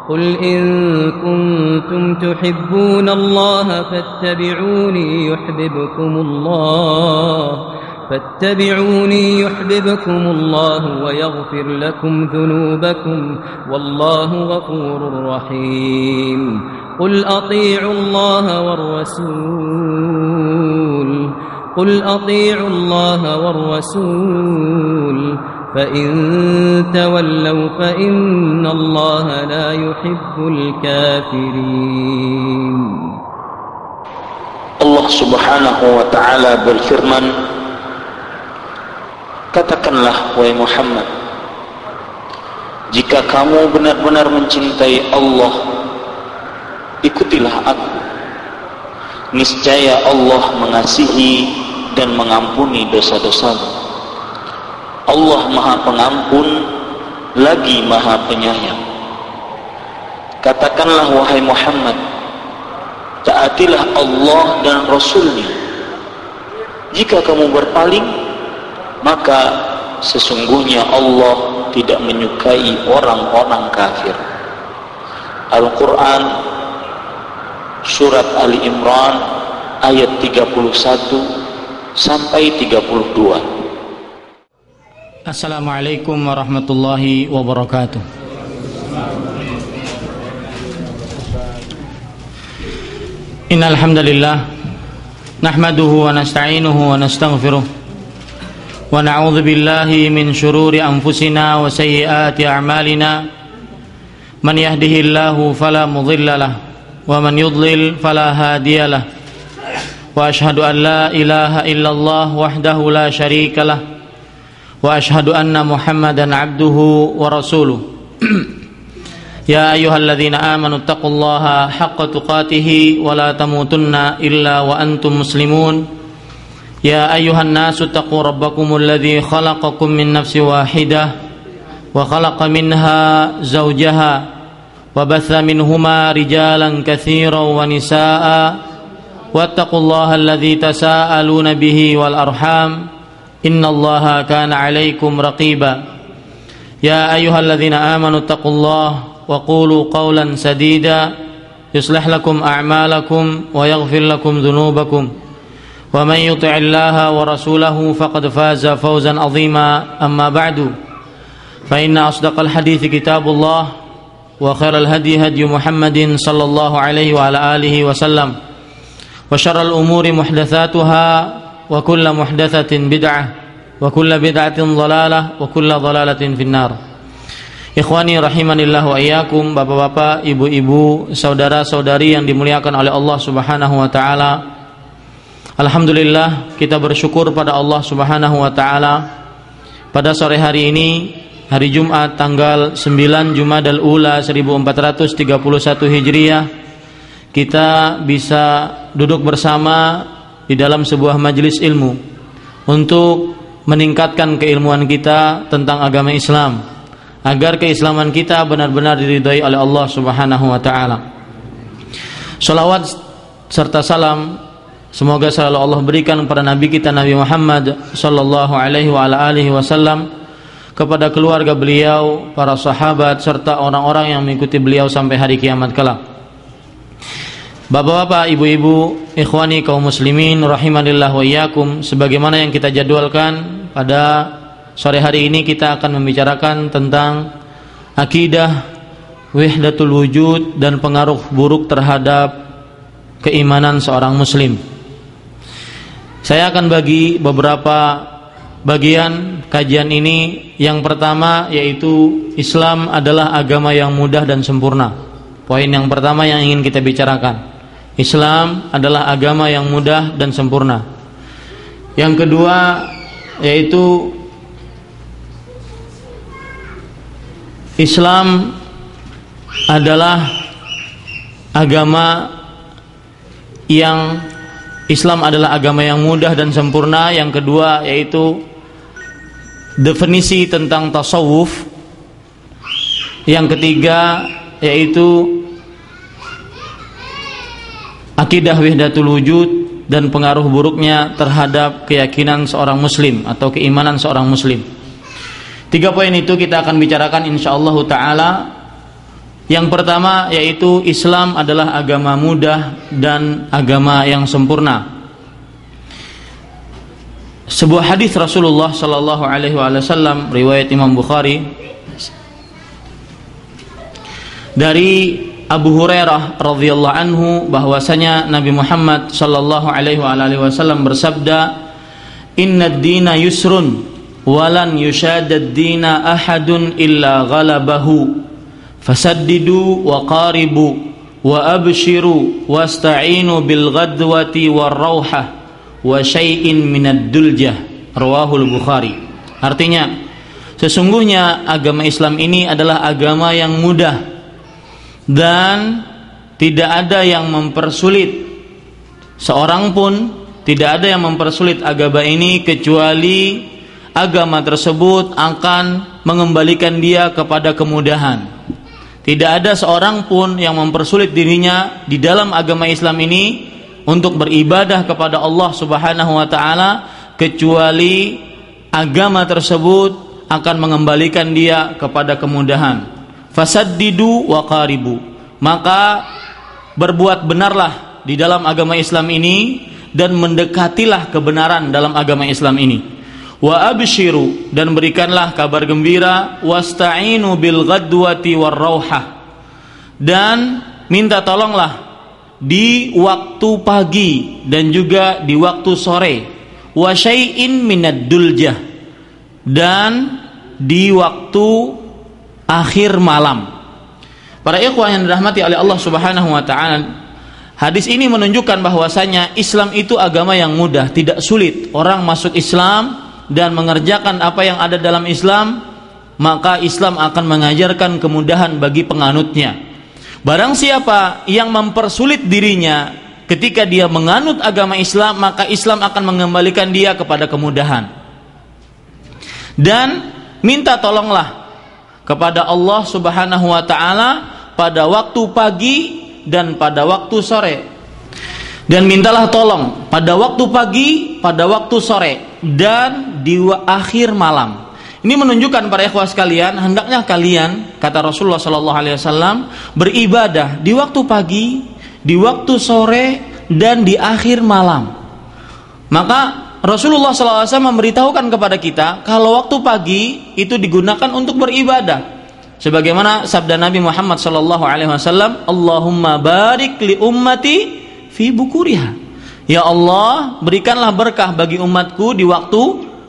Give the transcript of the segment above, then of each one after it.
قل إن كنتم تحبون الله فاتبعوني يحببكم الله ويغفر لكم ذنوبكم والله غفور رحيم قل أطيعوا الله والرسول فإن تولوا فإن الله لا يحب الكافرين. Allah subhanahu wa ta'ala berfirman, katakanlah wahai Muhammad, jika kamu benar-benar mencintai Allah, ikutilah aku. Niscaya Allah mengasihi dan mengampuni dosa-dosamu. Allah Maha Pengampun lagi Maha Penyayang. Katakanlah wahai Muhammad, taatilah Allah dan Rasul-Nya. Jika kamu berpaling, maka sesungguhnya Allah tidak menyukai orang-orang kafir. Al-Quran Surat Ali Imran ayat 31 sampai 32. Assalamualaikum warahmatullahi wabarakatuh. Innal hamdalillah nahmaduhu wa nasta'inuhu wa nastaghfiruh wa na'udzu billahi min shururi anfusina wa sayyiati a'malina. Man yahdihillahu fala mudilla lahu wa man yudlil fala hadiya lahu. Wa ashhadu an la ilaha illallah wahdahu la syarika lahu wa ashhadu anna Muhammadan abduhu wa rasuluh. Ya ayyuhalladzina amanu taqullaha haqqa tuqatih wa la tamutunna illa wa antum muslimun. Ya ayyuhan nasu taqu rabbakumul ladzi khalaqakum min nafsin wahidah wa khalaqa minha zawjaha wa batha minhuma rijalan katsiran wa nisaa'a wattaqullaha alladzi tasaaluna bihi wal arham innallaha kana 'alaikum raqiba. Ya ayyuhalladzina amanu taqullaha wa qulu qawlan sadida yuslih lakum a'malakum wa yaghfir lakum dhunubakum wa man yuti'illaha wa rasulahu faqad faza fawzan 'azima. Amma ba'du, fa inna asdaqal hadithi kitabullah wa khairal hadi hadi Muhammadin sallallahu alaihi wa ala alihi wa sallam wa syarral umuri muhdatsatuha wa kullu muhdatsatin bid'ah wa kullu bid'atin dhalalah wa kullu dhalalatin finnar. Ikhwani rahimanillah wa iyyakum, bapak-bapak, ibu-ibu, saudara-saudari yang dimuliakan oleh Allah Subhanahu wa taala. Alhamdulillah, kita bersyukur pada Allah Subhanahu wa taala pada sore hari ini, hari Jumat tanggal 9 Jumadal Ula 1431 Hijriah, kita bisa duduk bersama di dalam sebuah majelis ilmu untuk meningkatkan keilmuan kita tentang agama Islam, agar keislaman kita benar-benar diridhai oleh Allah Subhanahu wa taala. Shalawat serta salam semoga selalu Allah berikan kepada Nabi kita Nabi Muhammad sallallahu alaihi wa ala alihi wasallam, kepada keluarga beliau, para sahabat serta orang-orang yang mengikuti beliau sampai hari kiamat kelak. Bapak-bapak, ibu-ibu, ikhwani kaum muslimin rahimanillah wa iyyakum, sebagaimana yang kita jadwalkan pada sore hari ini, kita akan membicarakan tentang akidah wahdatul wujud dan pengaruh buruk terhadap keimanan seorang muslim. Saya akan bagi beberapa bagian kajian ini. Yang pertama yaitu Islam adalah agama yang mudah dan sempurna. Poin yang pertama yang ingin kita bicarakan, Islam adalah agama yang mudah dan sempurna. Yang kedua yaitu Islam adalah agama yang mudah dan sempurna. Yang kedua yaitu definisi tentang tasawuf. Yang ketiga yaitu akidah wahdatul wujud dan pengaruh buruknya terhadap keyakinan seorang muslim atau keimanan seorang muslim. 3 poin itu kita akan bicarakan insyaallah taala Yang pertama yaitu Islam adalah agama mudah dan agama yang sempurna. Sebuah hadis Rasulullah sallallahu alaihi wasallam riwayat Imam Bukhari dari Abu Hurairah radhiyallahu anhu bahwasanya Nabi Muhammad sallallahu alaihi wasallam bersabda, "Innad dina yusrun walan yushadad dina ahadun illa ghalabahu fasaddidu wa qaribu wa abshiru wasta'inu bil ghadwati war rauhah wa syai'in minad duljah." Rawahul Bukhari. Artinya, sesungguhnya agama Islam ini adalah agama yang mudah dan tidak ada yang mempersulit seorang pun, tidak ada yang mempersulit agama ini kecuali agama tersebut akan mengembalikan dia kepada kemudahan. Tidak ada seorang pun yang mempersulit dirinya di dalam agama Islam ini untuk beribadah kepada Allah Subhanahu wa taala kecuali agama tersebut akan mengembalikan dia kepada kemudahan. Fasaddidu wa qaribu, maka berbuat benarlah di dalam agama Islam ini dan mendekatilah kebenaran dalam agama Islam ini. Wa abshiru, dan berikanlah kabar gembira. Wasta'inu bil ghadwati war rauhah, dan minta tolonglah di waktu pagi dan juga di waktu sore. Wa syai'in minad duljah, dan di waktu akhir malam. Para ikhwah yang dirahmati oleh Allah Subhanahu wa taala, hadis ini menunjukkan bahwasanya Islam itu agama yang mudah, tidak sulit. Orang masuk Islam dan mengerjakan apa yang ada dalam Islam, maka Islam akan mengajarkan kemudahan bagi penganutnya. Barang siapa yang mempersulit dirinya ketika dia menganut agama Islam, maka Islam akan mengembalikan dia kepada kemudahan. Dan minta tolonglah kepada Allah Subhanahu wa taala pada waktu pagi dan pada waktu sore. Dan mintalah tolong pada waktu pagi, pada waktu sore, dan di akhir malam. Ini menunjukkan para ikhwah sekalian, hendaknya kalian, kata Rasulullah sallallahu alaihi wasallam, beribadah di waktu pagi, di waktu sore, dan di akhir malam. Maka Rasulullah SAW memberitahukan kepada kita kalau waktu pagi itu digunakan untuk beribadah, sebagaimana sabda Nabi Muhammad SAW, Allahumma barik li ummati fi bukuriha. Ya Allah, berikanlah berkah bagi umatku di waktu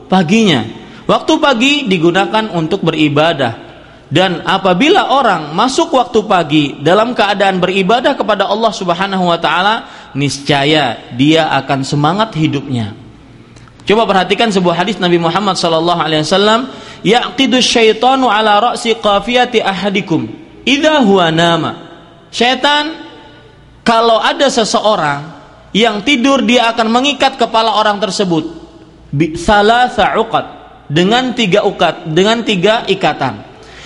paginya. Waktu pagi digunakan untuk beribadah, dan apabila orang masuk waktu pagi dalam keadaan beribadah kepada Allah Subhanahu wa taala, niscaya dia akan semangat hidupnya. Coba perhatikan sebuah hadis Nabi Muhammad sallallahu alaihi wasallam, yaqidu syaitanu ala ra'si qafiyati ahadikum idza huwa nama. Syaitan kalau ada seseorang yang tidur, dia akan mengikat kepala orang tersebut salasa uqad, dengan 3 uqad, dengan 3 ikatan.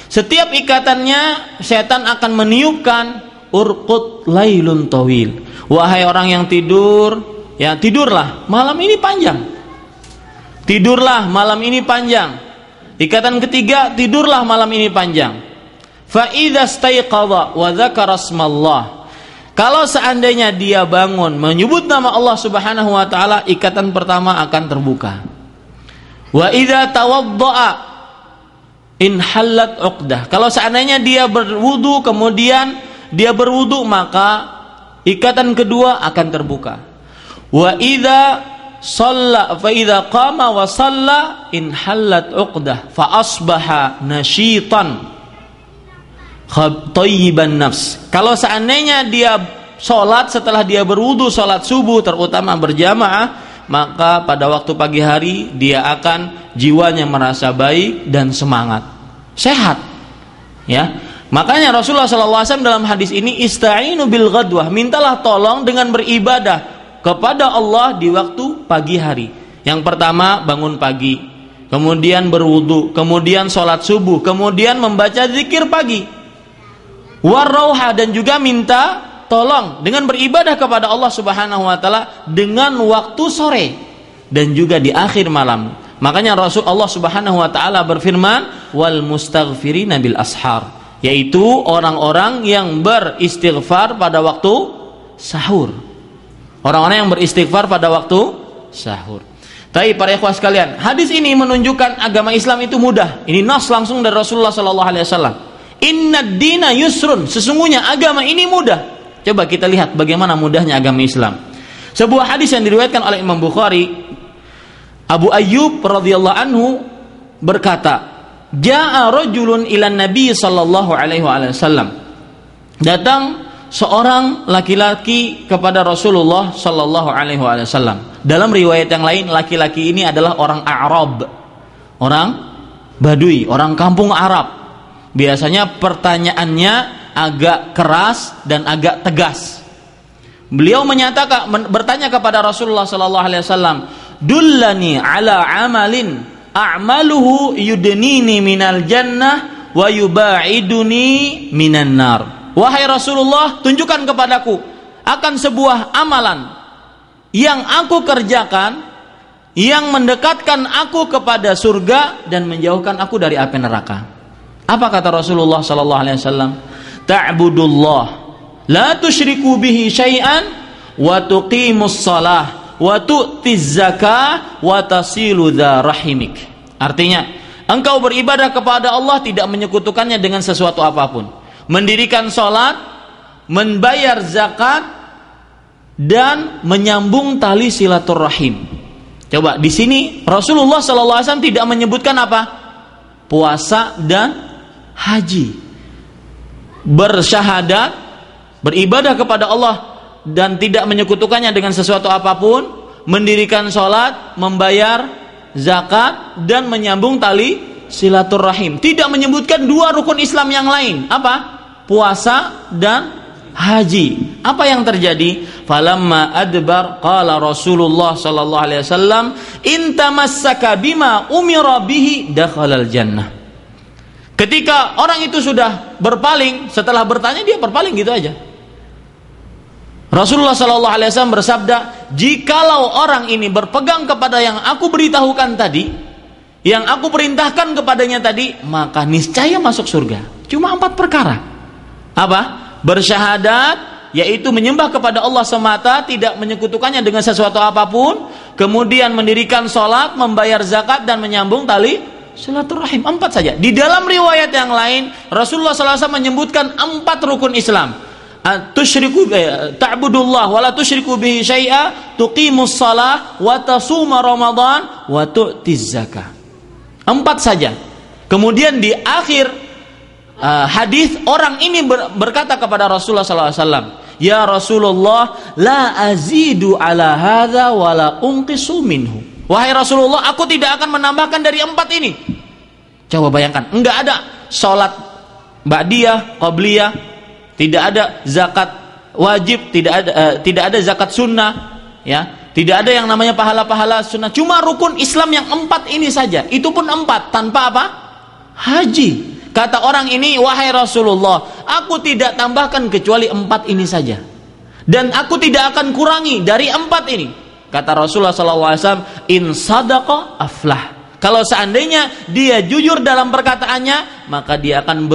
Setiap ikatannya syaitan akan meniupkan urqut lailun tawil. Wahai orang yang tidur, ya tidurlah, malam ini panjang. Tidurlah, malam ini panjang. Ikatan ketiga, tidurlah, malam ini panjang. Fa idza staiqadha wa dzakara asmallah. Kalau seandainya dia bangun menyebut nama Allah Subhanahu wa taala, ikatan pertama akan terbuka. Wa idza tawaddaa inhallat uqdah. Kalau seandainya dia berwudu, kemudian dia berwudu, maka ikatan kedua akan terbuka. Wa idza shalla fa idza qama wa shalla inhallat uqdah fa asbaha nasyitan thayyiban nafs. Kalau seandainya dia sholat setelah dia berwudu, sholat subuh terutama berjamaah, maka pada waktu pagi hari dia akan jiwanya merasa baik dan semangat, sehat. Ya, makanya Rasulullah SAW dalam hadis ini, ista'inu bil ghadwah, mintalah tolong dengan beribadah kepada Allah di waktu pagi hari. Yang pertama bangun pagi, kemudian berwudu, kemudian sholat subuh, kemudian membaca zikir pagi, warauha, dan juga minta tolong dengan beribadah kepada Allah Subhanahu wa taala dengan waktu sore dan juga di akhir malam. Makanya Rasul Allah Subhanahu wa taala berfirman, wal mustaghfirina bil ashar, yaitu orang-orang yang beristighfar pada waktu sahur. Orang-orang yang beristighfar pada waktu sahur. Tapi para ikhwah sekalian, hadis ini menunjukkan agama Islam itu mudah. Ini nas langsung dari Rasulullah sallallahu alaihi wasallam. Innad dina yusrun, sesungguhnya agama ini mudah. Coba kita lihat bagaimana mudahnya agama Islam. Sebuah hadis yang diriwayatkan oleh Imam Bukhari, Abu Ayyub radhiyallahu anhu berkata, "Ja'a rajulun ilan Nabi sallallahu alaihi wasallam." Datang seorang laki-laki kepada Rasulullah sallallahu alaihi wasallam. Dalam riwayat yang lain, laki-laki ini adalah orang Arab, orang Badui, orang kampung Arab. Biasanya pertanyaannya agak keras dan agak tegas. Beliau bertanya kepada Rasulullah sallallahu alaihi wasallam, "Dullani ala amalin a'maluhu yudnini minal jannah wa yubaiduni minan nar." Wahai Rasulullah, tunjukkan kepadaku akan sebuah amalan yang aku kerjakan yang mendekatkan aku kepada surga dan menjauhkan aku dari api neraka. Apa kata Rasulullah sallallahu alaihi wasallam? Ta'budullah la tusyriku bihi syai'an wa tuqimus shalah wa tu'tiz zakah wa tasilu dza rahimik. Artinya, engkau beribadah kepada Allah tidak menyekutukannya dengan sesuatu apapun. Mendirikan salat, membayar zakat dan menyambung tali silaturahim. Coba di sini Rasulullah sallallahu alaihi wasallam tidak menyebutkan apa? Puasa dan haji. Bersyahadat, beribadah kepada Allah dan tidak menyekutukannya dengan sesuatu apapun, mendirikan sholat, membayar zakat dan menyambung tali silaturahim. Tidak menyebutkan dua rukun Islam yang lain. Apa? Puasa dan haji. Apa yang terjadi? Falamma adbar qala Rasulullah sallallahu alaihi wasallam, "In tamassaka bima umira bihi dakhalal jannah." Ketika orang itu sudah berpaling, setelah bertanya dia berpaling gitu aja. Rasulullah sallallahu alaihi wasallam bersabda, "Jikalau orang ini berpegang kepada yang aku beritahukan tadi, yang aku perintahkan kepadanya tadi, maka niscaya masuk surga." Cuma 4 perkara. Apa? Bersyahadat, yaitu menyembah kepada Allah semata, tidak menyekutukannya dengan sesuatu apapun, kemudian mendirikan sholat, membayar zakat dan menyambung tali silaturahim. 4 saja. Di dalam riwayat yang lain Rasulullah SAW menyebutkan 4 rukun Islam. Tusyriku ta'budullah wa la tusyriku bihi syai'a, tuqimus shalah wa tasuma ramadan wa tu'tiz zakah. 4 saja. Kemudian di akhir hadis orang ini berkata kepada Rasulullah SAW, "Ya Rasulullah, la azidu ala hadza wa la unqisu minhu." Wahai Rasulullah, aku tidak akan menambahkan dari 4 ini. Coba bayangkan, enggak ada sholat ba'diyah, qabliyah, tidak ada zakat wajib, tidak ada zakat sunnah, ya, tidak ada yang namanya pahala-pahala sunnah. Cuma rukun Islam yang 4 ini saja. Itu pun 4 tanpa apa? Haji. Kata orang ini, "Wahai Rasulullah, aku tidak tambahkan kecuali 4 ini saja, dan aku tidak akan kurangi dari 4 ini." Kata Rasulullah SAW, "In sadaqa aflah." Kalau seandainya dia jujur dalam perkataannya, maka dia akan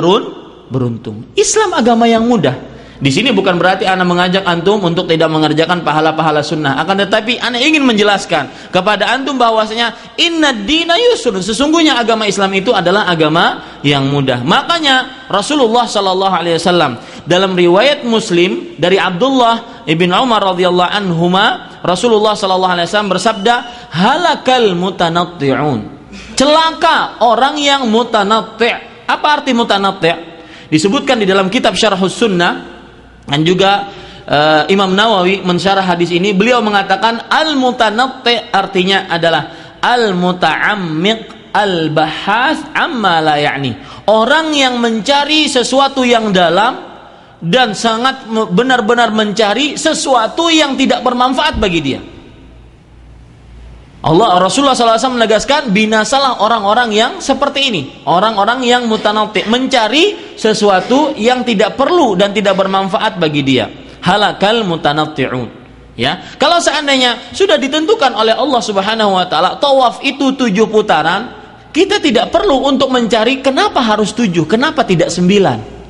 beruntung. Islam agama yang mudah. Di sini bukan berarti ana mengajak antum untuk tidak mengerjakan pahala-pahala sunnah. Akan tetapi ana ingin menjelaskan kepada antum bahwasanya innad dina yusrun, sesungguhnya agama Islam itu adalah agama yang mudah. Makanya Rasulullah SAW dalam riwayat Muslim dari Abdullah ibn Umar radhiyallahu anhuma, Rasulullah SAW bersabda, "Halakal mutanatti'un." Celaka orang yang mutanatti'. Apa arti mutanatti'? Disebutkan di dalam kitab Syarhus Sunnah. Dan juga Imam Nawawi mensyarah hadis ini, beliau mengatakan al-mutanatti artinya adalah al-muta'ammiq al-bahas amma la ya'ni. Orang yang mencari sesuatu yang dalam dan sangat benar-benar mencari sesuatu yang tidak bermanfaat bagi dia. Rasulullah SAW menegaskan, binasalah orang-orang yang seperti ini, orang-orang yang mutanatti, mencari sesuatu yang tidak perlu dan tidak bermanfaat bagi dia. Halakal mutanatti'un. Ya, kalau seandainya sudah ditentukan oleh Allah Subhanahu wa taala tawaf itu 7 putaran, kita tidak perlu untuk mencari kenapa harus 7, kenapa tidak 9.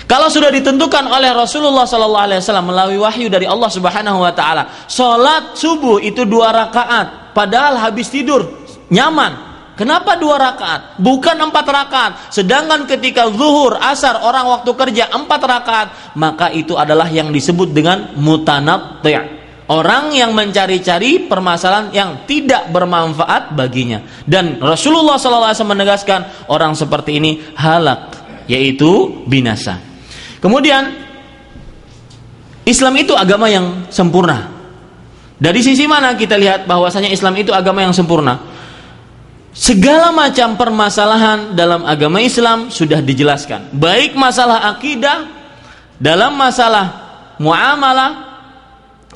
Kalau sudah ditentukan oleh Rasulullah SAW melalui wahyu dari Allah Subhanahu wa taala, salat subuh itu 2 rakaat, padahal habis tidur nyaman. Kenapa 2 rakaat? Bukan 4 rakaat. Sedangkan ketika zuhur, asar, orang waktu kerja 4 rakaat, maka itu adalah yang disebut dengan mutanatti'. Orang yang mencari-cari permasalahan yang tidak bermanfaat baginya. Dan Rasulullah SAW menegaskan orang seperti ini halak, yaitu binasa. Kemudian Islam itu agama yang sempurna. Dari sisi mana kita lihat bahwasanya Islam itu agama yang sempurna? Segala macam permasalahan dalam agama Islam sudah dijelaskan. Baik masalah akidah, dalam masalah muamalah,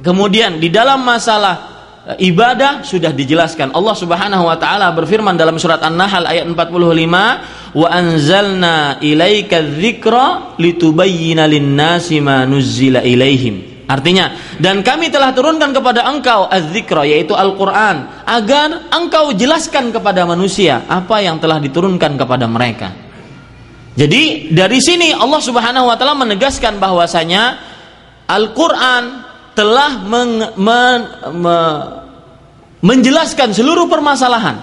kemudian di dalam masalah ibadah sudah dijelaskan. Allah Subhanahu wa taala berfirman dalam surat An-Nahl ayat 45, "Wa anzalna ilaika dzikra litubayyana lin-nasi ma nuzzila ilaihim." Artinya, dan kami telah turunkan kepada engkau az-dzikra, yaitu Al-Qur'an, agar engkau jelaskan kepada manusia apa yang telah diturunkan kepada mereka. Jadi dari sini Allah Subhanahu wa taala menegaskan bahwasanya Al-Qur'an telah menjelaskan seluruh permasalahan,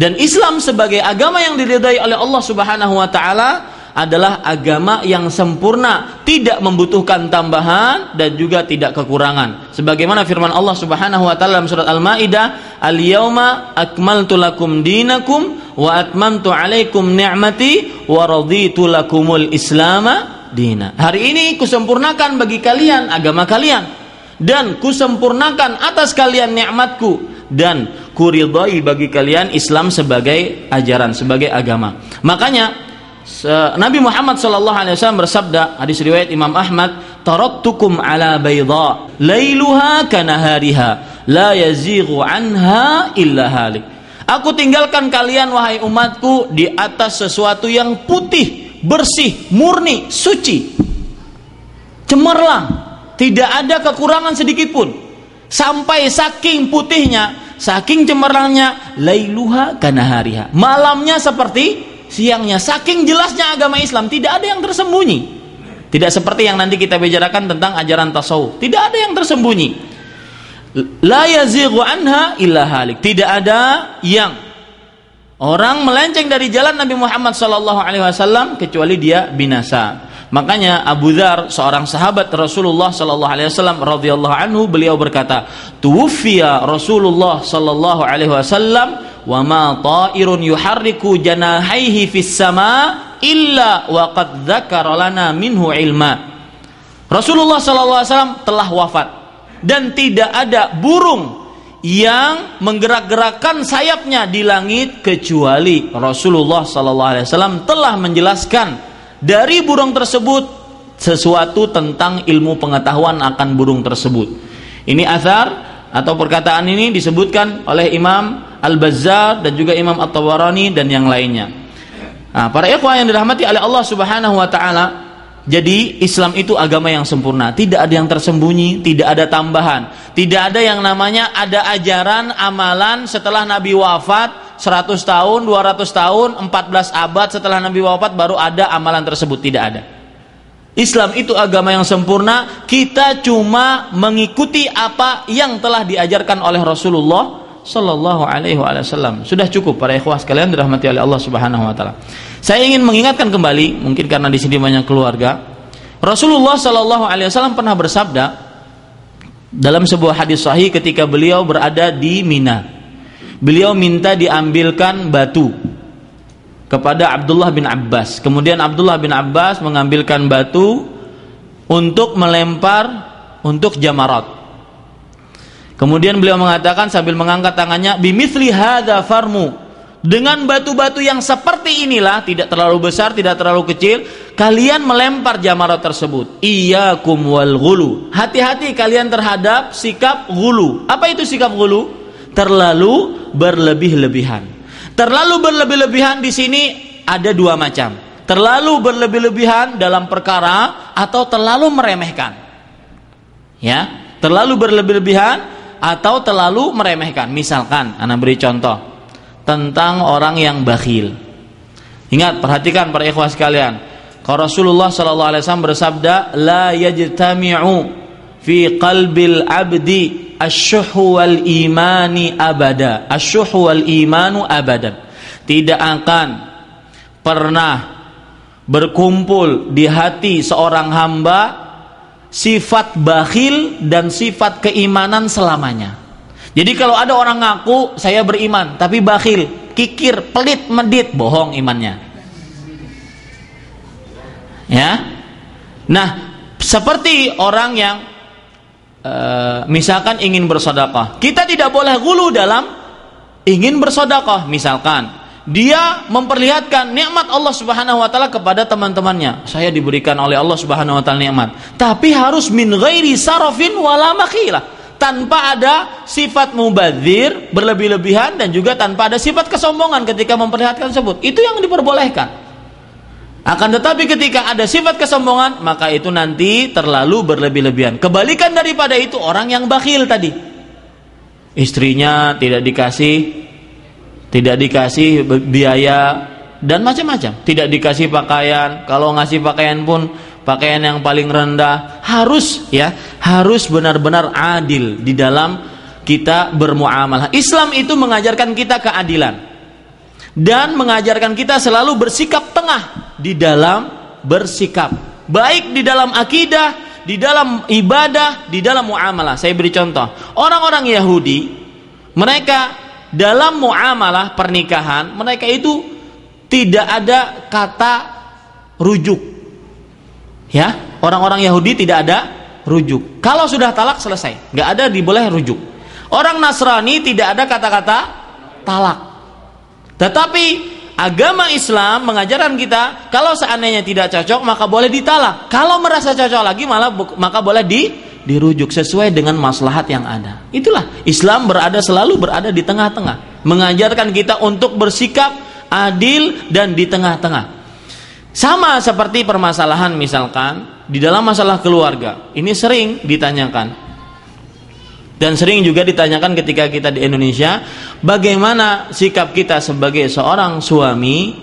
dan Islam sebagai agama yang diridai oleh Allah Subhanahu wa taala adalah agama yang sempurna, tidak membutuhkan tambahan dan juga tidak kekurangan. Sebagaimana firman Allah Subhanahu wa taala dalam surat Al-Maidah, "Al-yauma akmaltu lakum dinakum wa atmamtu 'alaikum ni'mati wa raditu lakumul islama dina." Hari ini kusempurnakan bagi kalian agama kalian, dan kusempurnakan atas kalian nikmatku, dan kuridai bagi kalian Islam sebagai ajaran, sebagai agama. Makanya Nabi Muhammad SAW bersabda, hadis riwayat Imam Ahmad, "Taraktukum ala bayda lailuha kanahariha la yazighu anha illa halik." Aku tinggalkan kalian wahai umatku di atas sesuatu yang putih, bersih, murni, suci, cemerlang, tidak ada kekurangan sedikit pun. Sampai saking putihnya, saking cemerlangnya, lailuha kanahariha, malamnya seperti siangnya. Saking jelasnya agama Islam, tidak ada yang tersembunyi. Tidak seperti yang nanti kita bicarakan tentang ajaran tasawuf, tidak ada yang tersembunyi. La yazighu anha illa halik, tidak ada yang orang melenceng dari jalan Nabi Muhammad SAW kecuali dia binasa. Makanya Abu Dzar, seorang sahabat Rasulullah SAW radhiyallahu anhu, beliau berkata, "Tuwfiya Rasulullah SAW wa ma ta'irun yuharriku janahaihi fis sama illa wa qad dzakara lana minhu ilma." Rasulullah SAW telah wafat, dan tidak ada burung yang menggerak-gerakkan sayapnya di langit kecuali Rasulullah SAW telah menjelaskan dari burung tersebut sesuatu tentang ilmu pengetahuan akan burung tersebut. Ini athar atau perkataan ini disebutkan oleh Imam Al-Bazzar dan juga Imam At-Tabarani dan yang lainnya. Nah, para ikhwah yang dirahmati oleh Allah Subhanahu wa taala, jadi Islam itu agama yang sempurna, tidak ada yang tersembunyi, tidak ada tambahan, tidak ada yang namanya ada ajaran amalan setelah Nabi wafat 100 tahun, 200 tahun, 14 abad setelah Nabi wafat baru ada amalan tersebut. Tidak ada. Islam itu agama yang sempurna. Kita cuma mengikuti apa yang telah diajarkan oleh Rasulullah Sallallahu Alaihi Wasallam. Sudah cukup para ikhwah sekalian dirahmati oleh Allah Subhanahu Wa Taala. Saya ingin mengingatkan kembali, mungkin karena di sini banyak keluarga, Rasulullah Sallallahu Alaihi Wasallam pernah bersabda dalam sebuah hadis sahih ketika beliau berada di Mina. Beliau minta diambilkan batu kepada Abdullah bin Abbas. Kemudian Abdullah bin Abbas mengambilkan batu untuk melempar untuk jamarat. Kemudian beliau mengatakan sambil mengangkat tangannya, "Bimithli hadza farmu." Dengan batu-batu yang seperti inilah, tidak terlalu besar, tidak terlalu kecil, kalian melempar jamarat tersebut. Iyyakum wal ghulu. Hati-hati kalian terhadap sikap ghulu. Apa itu sikap ghulu? Terlalu berlebih-lebihan. Terlalu berlebih-lebihan di sini ada dua macam. Terlalu berlebih-lebihan dalam perkara atau terlalu meremehkan. Ya, terlalu berlebih-lebihan atau terlalu meremehkan. Misalkan, ana beri contoh tentang orang yang bakhil. Ingat, perhatikan para ikhwah sekalian. Kalau Rasulullah sallallahu alaihi wasallam bersabda, la yajtami'u fi qalbil abdi asyuhu wal imani abada. Asyuhu wal imanu abadan. Tidak akan pernah berkumpul di hati seorang hamba sifat bakhil dan sifat keimanan selamanya. Jadi kalau ada orang ngaku saya beriman tapi bakhil, kikir, pelit, medit, bohong imannya. Ya, nah seperti orang yang misalkan ingin bersedekah, kita tidak boleh gulu dalam ingin bersedekah. Misalkan dia memperlihatkan nikmat Allah Subhanahu wa taala kepada teman-temannya, saya diberikan oleh Allah Subhanahu wa taala nikmat, tapi harus min ghairi sarafin wala makhilah, tanpa ada sifat mubadzir, berlebih-lebihan, dan juga tanpa ada sifat kesombongan ketika memperlihatkan tersebut. Itu yang diperbolehkan. Akan tetapi ketika ada sifat kesombongan, maka itu nanti terlalu berlebih-lebihan. Kebalikan daripada itu orang yang bakhil tadi. Istrinya tidak dikasih biaya dan macam-macam. Tidak dikasih pakaian. Kalau ngasih pakaian pun pakaian yang paling rendah. Harus benar-benar adil di dalam kita bermuamalah. Islam itu mengajarkan kita keadilan dan mengajarkan kita selalu bersikap tengah di dalam bersikap, baik di dalam akidah, di dalam ibadah, di dalam muamalah. Saya beri contoh, orang-orang Yahudi, mereka dalam muamalah pernikahan, mereka itu tidak ada kata rujuk. Ya, orang-orang Yahudi tidak ada rujuk. Kalau sudah talak selesai, nggak ada diboleh rujuk. Orang Nasrani tidak ada kata-kata talak. Tetapi agama Islam mengajarkan kita kalau seandainya tidak cocok maka boleh ditalak. Kalau merasa cocok lagi maka boleh dirujuk sesuai dengan maslahat yang ada. Itulah Islam selalu berada di tengah-tengah, mengajarkan kita untuk bersikap adil dan di tengah-tengah. Sama seperti permasalahan misalkan di dalam masalah keluarga. Ini sering ditanyakan. Dan sering juga ditanyakan ketika kita di Indonesia, bagaimana sikap kita sebagai seorang suami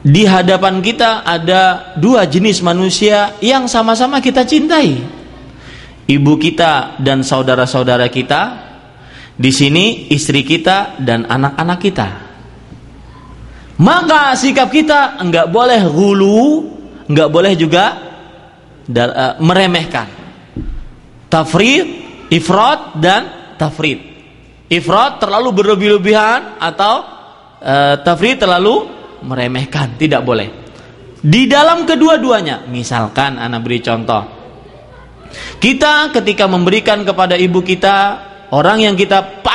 di hadapan kita ada dua jenis manusia yang sama-sama kita cintai. Ibu kita dan saudara-saudara kita, di sini istri kita dan anak-anak kita. Maka sikap kita enggak boleh ghulu, enggak boleh juga meremehkan. Tafrid, ifrat dan tafrid. Ifrat terlalu berlebih-lebihan atau tafrid terlalu meremehkan, tidak boleh. Di dalam kedua-duanya, misalkan anak beri contoh. Kita ketika memberikan kepada ibu kita, orang yang kita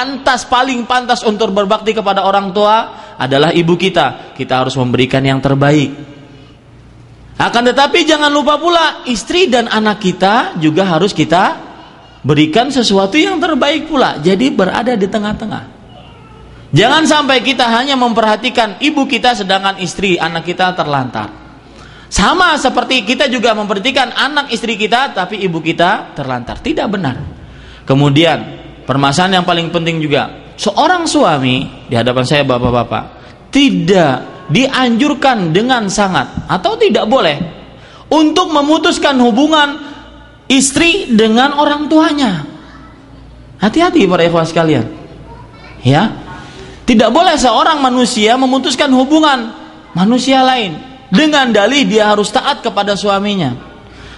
paling pantas untuk berbakti kepada orang tua adalah ibu kita. Kita harus memberikan yang terbaik. Akan tetapi jangan lupa pula istri dan anak kita juga harus kita berikan sesuatu yang terbaik pula. Jadi berada di tengah-tengah. Jangan sampai kita hanya memperhatikan ibu kita sedangkan istri anak kita terlantar. Sama seperti kita juga memperhatikan anak istri kita tapi ibu kita terlantar. Tidak benar. Kemudian permasalahan yang paling penting juga, seorang suami di hadapan saya bapak-bapak tidak dianjurkan dengan sangat atau tidak boleh untuk memutuskan hubungan istri dengan orang tuanya. Hati-hati para ikhwan sekalian. Ya. Tidak boleh seorang manusia memutuskan hubungan manusia lain dengan dalih dia harus taat kepada suaminya.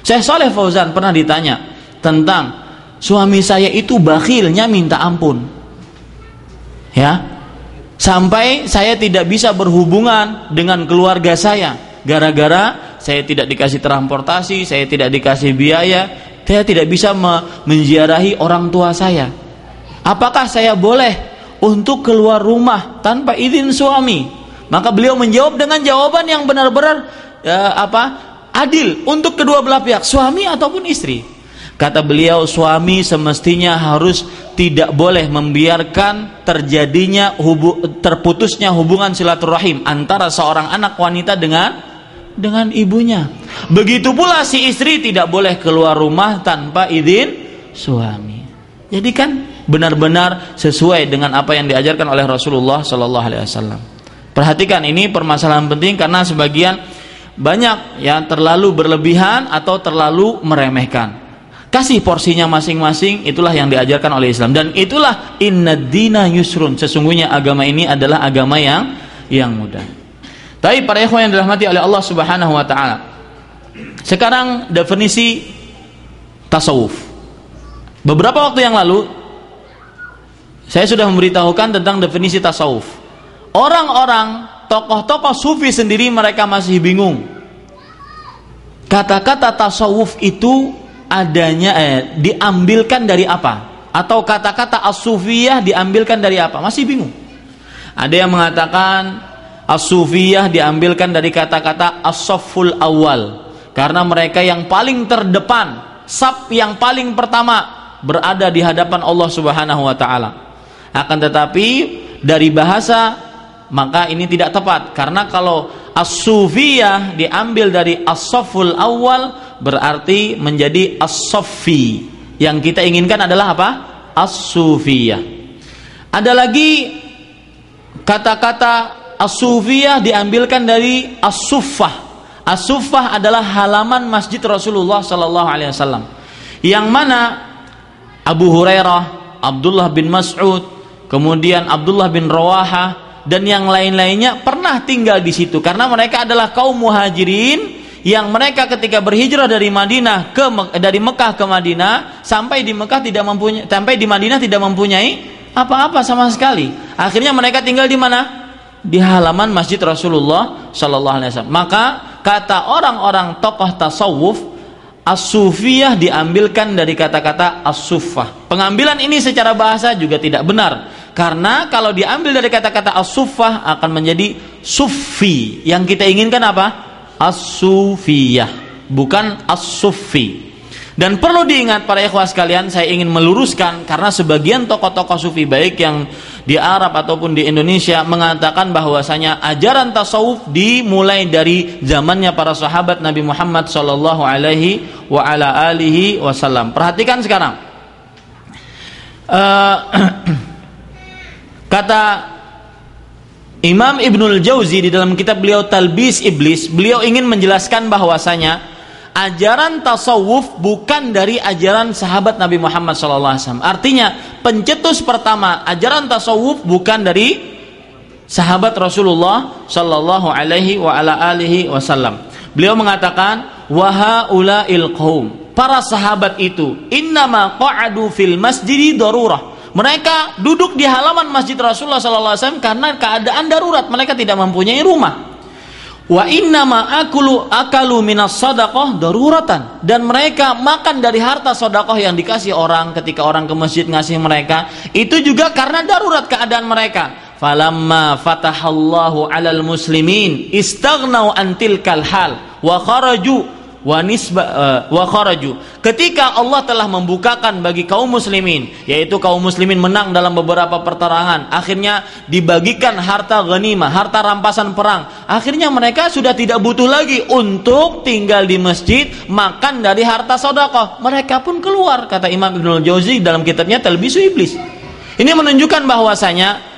Syekh Shalih Fauzan pernah ditanya tentang suami saya itu bakhilnya minta ampun. Ya. Sampai saya tidak bisa berhubungan dengan keluarga saya gara-gara saya tidak dikasih transportasi, saya tidak dikasih biaya, saya tidak bisa menziarahi orang tua saya. Apakah saya boleh untuk keluar rumah tanpa izin suami? Maka beliau menjawab dengan jawaban yang benar-benar adil untuk kedua belah pihak, suami ataupun istri. Kata beliau, suami semestinya harus tidak boleh membiarkan terputusnya hubungan silaturahim antara seorang anak wanita dengan ibunya. Begitu pula si istri tidak boleh keluar rumah tanpa izin suami. Jadi kan benar-benar sesuai dengan apa yang diajarkan oleh Rasulullah sallallahu alaihi wasallam. Perhatikan, ini permasalahan penting karena sebagian banyak yang terlalu berlebihan atau terlalu meremehkan. Kasih porsinya masing-masing, itulah yang diajarkan oleh Islam, dan itulah innad dina yusrun, sesungguhnya agama ini adalah agama yang mudah. Tapi para ikhwan yang dirahmati oleh Allah Subhanahu wa taala, sekarang definisi tasawuf. Beberapa waktu yang lalu saya sudah memberitahukan tentang definisi tasawuf. Orang-orang tokoh-tokoh sufi sendiri mereka masih bingung. Kata-kata tasawuf itu adanya diambilkan dari apa? Atau kata-kata as-sufiyah diambilkan dari apa? Masih bingung. Ada yang mengatakan as-sufiyah diambilkan dari kata-kata as-safful awal, karena mereka yang paling terdepan, saf yang paling pertama berada di hadapan Allah Subhanahu wa taala. Akan tetapi dari bahasa maka ini tidak tepat, karena kalau as-sufiyah diambil dari as-safful awal berarti menjadi as-saffi. Yang kita inginkan adalah apa? As-sufiyah. Ada lagi kata-kata as-sufiyah diambilkan dari as-suffah. As-suffah adalah halaman masjid Rasulullah sallallahu alaihi wasallam, yang mana Abu Hurairah, Abdullah bin Mas'ud, kemudian Abdullah bin Rawaha dan yang lain-lainnya pernah tinggal di situ, karena mereka adalah kaum muhajirin yang mereka ketika berhijrah dari dari Mekah ke Madinah, sampai di Madinah tidak mempunyai apa-apa sama sekali. Akhirnya mereka tinggal di mana? Di halaman masjid Rasulullah sallallahu alaihi wasallam. Maka kata orang-orang tokoh tasawuf, as-sufiyah diambilkan dari kata-kata as-suffah. Pengambilan ini secara bahasa juga tidak benar, karena kalau diambil dari kata-kata as-suffah akan menjadi sufi. Yang kita inginkan apa? As-sufiyah, bukan as-suffi. Dan perlu diingat para ikhwah sekalian, saya ingin meluruskan, karena sebagian tokoh-tokoh sufi baik yang di Arab ataupun di Indonesia mengatakan bahwasanya ajaran tasawuf dimulai dari zamannya para sahabat Nabi Muhammad sallallahu alaihi wa ala alihi wasallam. Perhatikan sekarang. Kata Imam Ibnul Jauzi di dalam kitab beliau Talbis Iblis, beliau ingin menjelaskan bahwasanya ajaran tasawuf bukan dari ajaran sahabat Nabi Muhammad SAW. Artinya pencetus pertama ajaran tasawuf bukan dari sahabat Rasulullah Sallallahu Alaihi wa ala alihi Wasallam. Beliau mengatakan wahaulail qaum, para sahabat itu innama qa'adu fil masjidi darurah. Mereka duduk di halaman masjid Rasulullah SAW karena keadaan darurat, mereka tidak mempunyai rumah. Wa innama akalu minas sadaqah daruratan, dan mereka makan dari harta sedekah yang dikasih orang ketika orang ke masjid ngasih mereka, itu juga karena darurat keadaan mereka. Falamma fatahallahu 'alal muslimin istaghnau an tilkal hal wa kharaju wa kharaju. Ketika Allah telah membukakan bagi kaum muslimin, yaitu kaum muslimin menang dalam beberapa pertarangan, akhirnya dibagikan harta ghanimah, harta rampasan perang, akhirnya mereka sudah tidak butuh lagi untuk tinggal di masjid, makan dari harta sedekah, mereka pun keluar, kata Imam Ibnul Jauzi dalam kitabnya Talbisu Iblis. Ini menunjukkan bahwasanya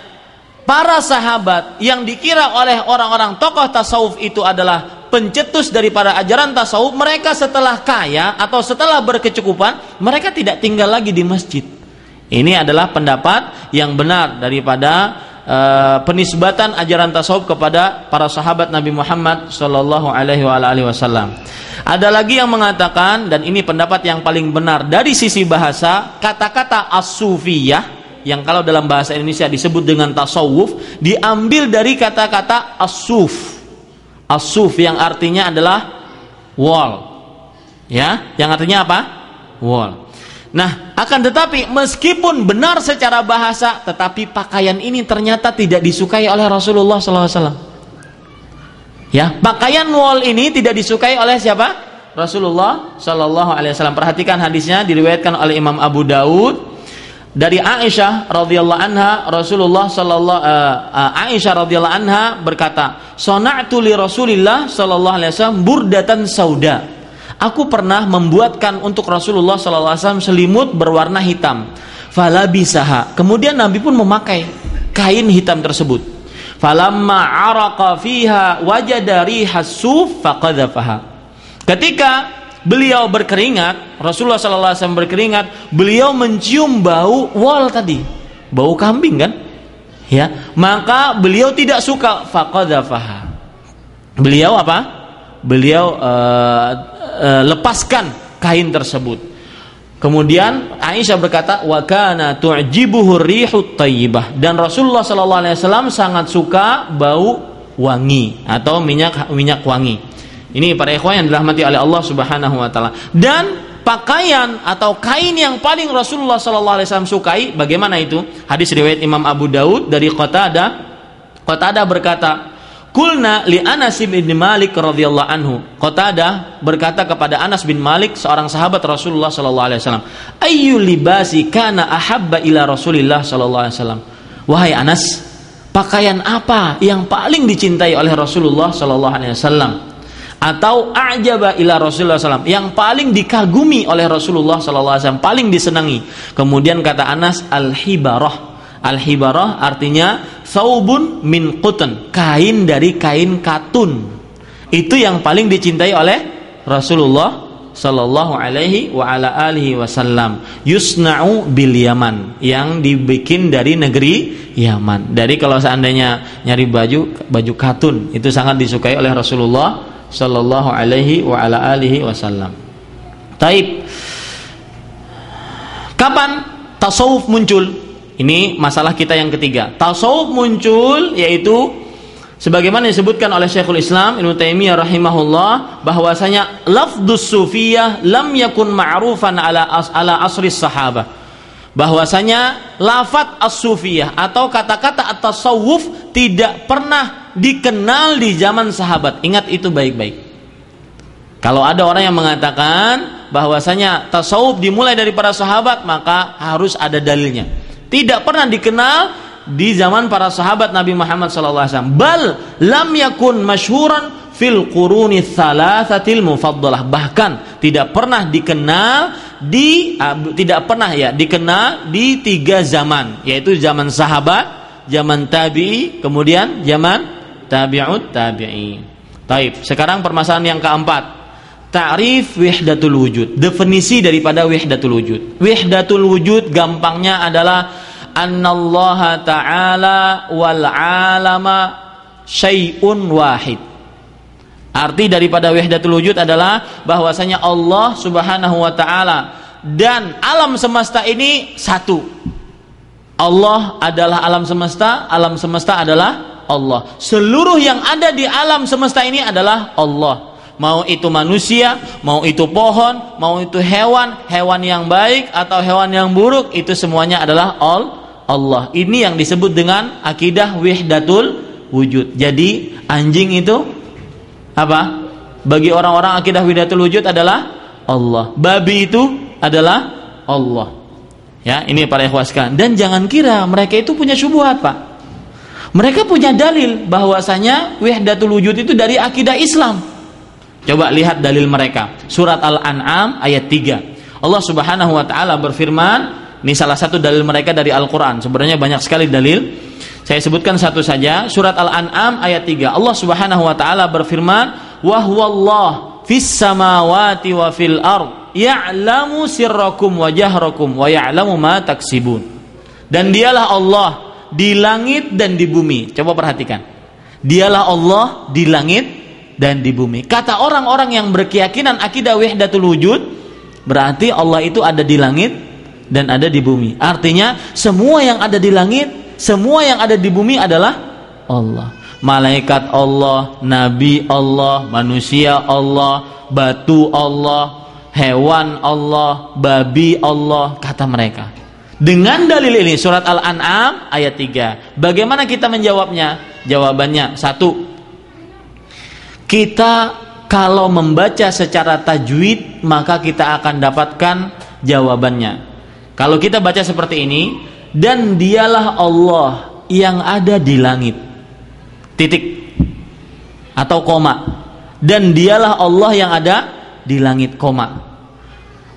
para sahabat yang dikira oleh orang-orang tokoh tasawuf itu adalah pencetus daripada ajaran tasawuf, mereka setelah kaya atau setelah berkecukupan, mereka tidak tinggal lagi di masjid. Ini adalah pendapat yang benar daripada penisbatan ajaran tasawuf kepada para sahabat Nabi Muhammad sallallahu alaihi wasallam. Ada lagi yang mengatakan, dan ini pendapat yang paling benar dari sisi bahasa, kata-kata as-sufiyah yang kalau dalam bahasa Indonesia disebut dengan tasawuf diambil dari kata-kata as-suf. As-suf yang artinya adalah wall, ya, yang artinya apa? Wall. Nah, akan tetapi meskipun benar secara bahasa, tetapi pakaian ini ternyata tidak disukai oleh Rasulullah SAW. Ya, pakaian wall ini tidak disukai oleh siapa? Rasulullah SAW. Perhatikan hadisnya, diriwayatkan oleh Imam Abu Daud dari Aisyah radhiyallahu anha. Aisyah radhiyallahu anha berkata, "Sana'tu li Rasulillah sallallahu alaihi wasallam burdatan sauda." Aku pernah membuatkan untuk Rasulullah sallallahu alaihi wasallam selimut berwarna hitam. Falabisaha. Kemudian Nabi pun memakai kain hitam tersebut. Falamma araqa fiha wajada rihas suf faqadhafaha. Ketika beliau berkeringat, Rasulullah sallallahu alaihi wasallam berkeringat, beliau mencium bau wol tadi, bau kambing kan? Ya, maka beliau tidak suka, faqadhafaha. Beliau apa? Beliau lepaskan kain tersebut. Kemudian Aisyah berkata, wa kana tu'jibuhu rihut thayyibah, dan Rasulullah sallallahu alaihi wasallam sangat suka bau wangi atau minyak wangi. Ini para ikhwan yang dirahmati oleh Allah Subhanahu wa taala. Dan pakaian atau kain yang paling Rasulullah sallallahu alaihi wasallam sukai, bagaimana itu? Hadis riwayat Imam Abu Daud dari Qatadah berkata, Qulna li Anas bin Malik radhiyallahu anhu. Qatadah berkata kepada Anas bin Malik, seorang sahabat Rasulullah sallallahu alaihi wasallam, "Ayyu libasi kana ahabba ila Rasulillah sallallahu alaihi wasallam?" Wahai Anas, pakaian apa yang paling dicintai oleh Rasulullah sallallahu alaihi wasallam? Atau a'jaba ila Rasulullah sallallahu, yang paling dikagumi oleh Rasulullah sallallahu alaihi wasallam, paling disenangi. Kemudian kata Anas, al-hibarah. Al-hibarah artinya saubun min qutn, kain dari kain katun. Itu yang paling dicintai oleh Rasulullah sallallahu alaihi wa ala alihi wasallam. Yusna'u bil Yaman, yang dibikin dari negeri Yaman. Dari kalau seandainya nyari baju katun, itu sangat disukai oleh Rasulullah sallallahu alaihi wa ala alihi wasallam. Taib. Kapan tasawuf muncul? Ini masalah kita yang ketiga. Tasawuf muncul yaitu sebagaimana disebutkan oleh Syekhul Islam Ibnu Taimiyah rahimahullah, bahwasanya lafdzus sufiyah lam yakun ma'rufan ala asri sahabah. Bahwasanya lafaz as-sufiyah atau kata-kata at-tasawuf tidak pernah dikenal di zaman sahabat. Ingat itu baik-baik. Kalau ada orang yang mengatakan bahwasanya tasawuf dimulai dari para sahabat, maka harus ada dalilnya. Tidak pernah dikenal di zaman para sahabat Nabi Muhammad SAW. Bal lam yakun masyhuran fil quruni thalathatil mufaddalah. Bahkan tidak pernah dikenal dikenal di 3 zaman, yaitu zaman sahabat, zaman tabi'i, kemudian zaman tabi'ut tabi'i. Taib. Sekarang permasalahan yang keempat. Ta'rif wahdatul wujud. Definisi daripada wahdatul wujud. Wahdatul wujud gampangnya adalah annallaha ta'ala wal 'alama syai'un wahid. Arti daripada wahdatul wujud adalah bahwasanya Allah Subhanahu wa taala dan alam semesta ini satu. Allah adalah alam semesta adalah Allah. Seluruh yang ada di alam semesta ini adalah Allah. Mau itu manusia, mau itu pohon, mau itu hewan yang baik atau hewan yang buruk, itu semuanya adalah Allah. Ini yang disebut dengan akidah wahdatul wujud. Jadi anjing itu apa? Bagi orang-orang akidah wahdatul wujud adalah Allah. Babi itu adalah Allah. Ya, ini para ikhwah sekalian. Dan jangan kira mereka itu punya syubhat, Pak. Mereka punya dalil bahwasanya wahdatul wujud itu dari akidah Islam. Coba lihat dalil mereka. Surat Al-An'am ayat 3. Allah Subhanahu wa taala berfirman, ini salah satu dalil mereka dari Al-Qur'an. Sebenarnya banyak sekali dalil. Saya sebutkan satu saja. Surat Al-An'am ayat 3. Allah Subhanahu wa taala berfirman, "Wa huwallahu fis samawati wa fil ard, ya'lamu sirrakum wa jahrakum wa ya'lamu ma taksibun." Dan dialah Allah di langit dan di bumi. Coba perhatikan. Dialah Allah di langit dan di bumi. Kata orang-orang yang berkeyakinan akidah wahdatul wujud, berarti Allah itu ada di langit dan ada di bumi. Artinya semua yang ada di langit, semua yang ada di bumi adalah Allah. Malaikat Allah, nabi Allah, manusia Allah, batu Allah, hewan Allah, babi Allah, kata mereka. Dengan dalil ini surat Al-An'am ayat 3. Bagaimana kita menjawabnya? Jawabannya satu. Kita kalau membaca secara tajwid, maka kita akan dapatkan jawabannya. Kalau kita baca seperti ini, dan dialah Allah yang ada di langit, titik atau koma, dan dialah Allah yang ada di langit, koma.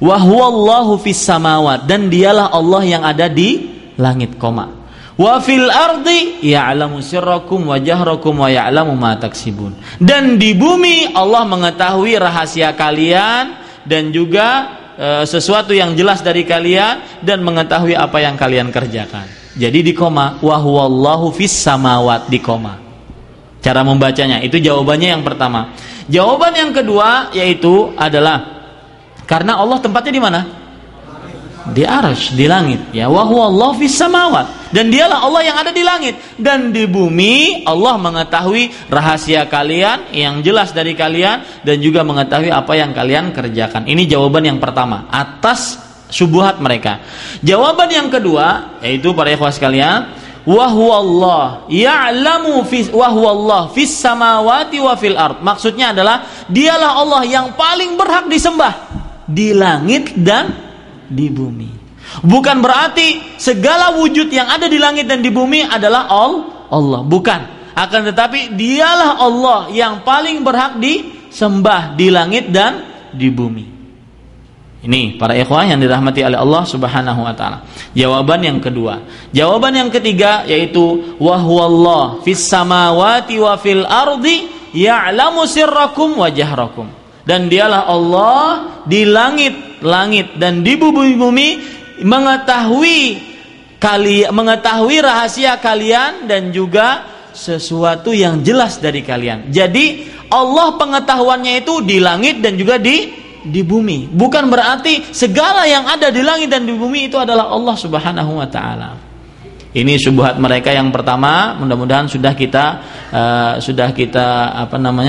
Wa huwallahu fis samawat, dan dialah Allah yang ada di langit, koma. Wa fil ardi ya'lamu sirrakum wa jahrakum wa ya'lamu ma taksibun. Dan di bumi Allah mengetahui rahasia kalian dan juga sesuatu yang jelas dari kalian dan mengetahui apa yang kalian kerjakan. Jadi di koma, wa huwallahu fis samawat, di koma. Cara membacanya itu jawabannya yang pertama. Jawaban yang kedua yaitu adalah karena Allah tempatnya di mana? Di arsy, di langit. Ya, wa huwallahu fis samawat. Dan dialah Allah yang ada di langit. Dan di bumi Allah mengetahui rahasia kalian, yang jelas dari kalian, dan juga mengetahui apa yang kalian kerjakan. Ini jawaban yang pertama atas syubhat mereka. Jawaban yang kedua yaitu para ikhwah sekalian, wa huwallahu ya'lamu wa huwallahu fis samawati wa fil ard. Maksudnya adalah dialah Allah yang paling berhak disembah di langit dan di bumi. Bukan berarti segala wujud yang ada di langit dan di bumi adalah Allah, bukan. Akan tetapi dialah Allah yang paling berhak disembah di langit dan di bumi. Ini para ikhwah yang dirahmati oleh Allah Subhanahu wa taala. Jawaban yang kedua. Jawaban yang ketiga yaitu wa huwallahu fis samawati wa fil ardi ya'lamu sirrakum wa jahrakum. Dan dialah Allah di langit dan di bumi mengetahui rahasia kalian dan juga sesuatu yang jelas dari kalian. Jadi Allah pengetahuannya itu di langit dan juga di bumi. Bukan berarti segala yang ada di langit dan di bumi itu adalah Allah Subhanahu wa taala. Ini syubhat mereka yang pertama. Mudah-mudahan sudah kita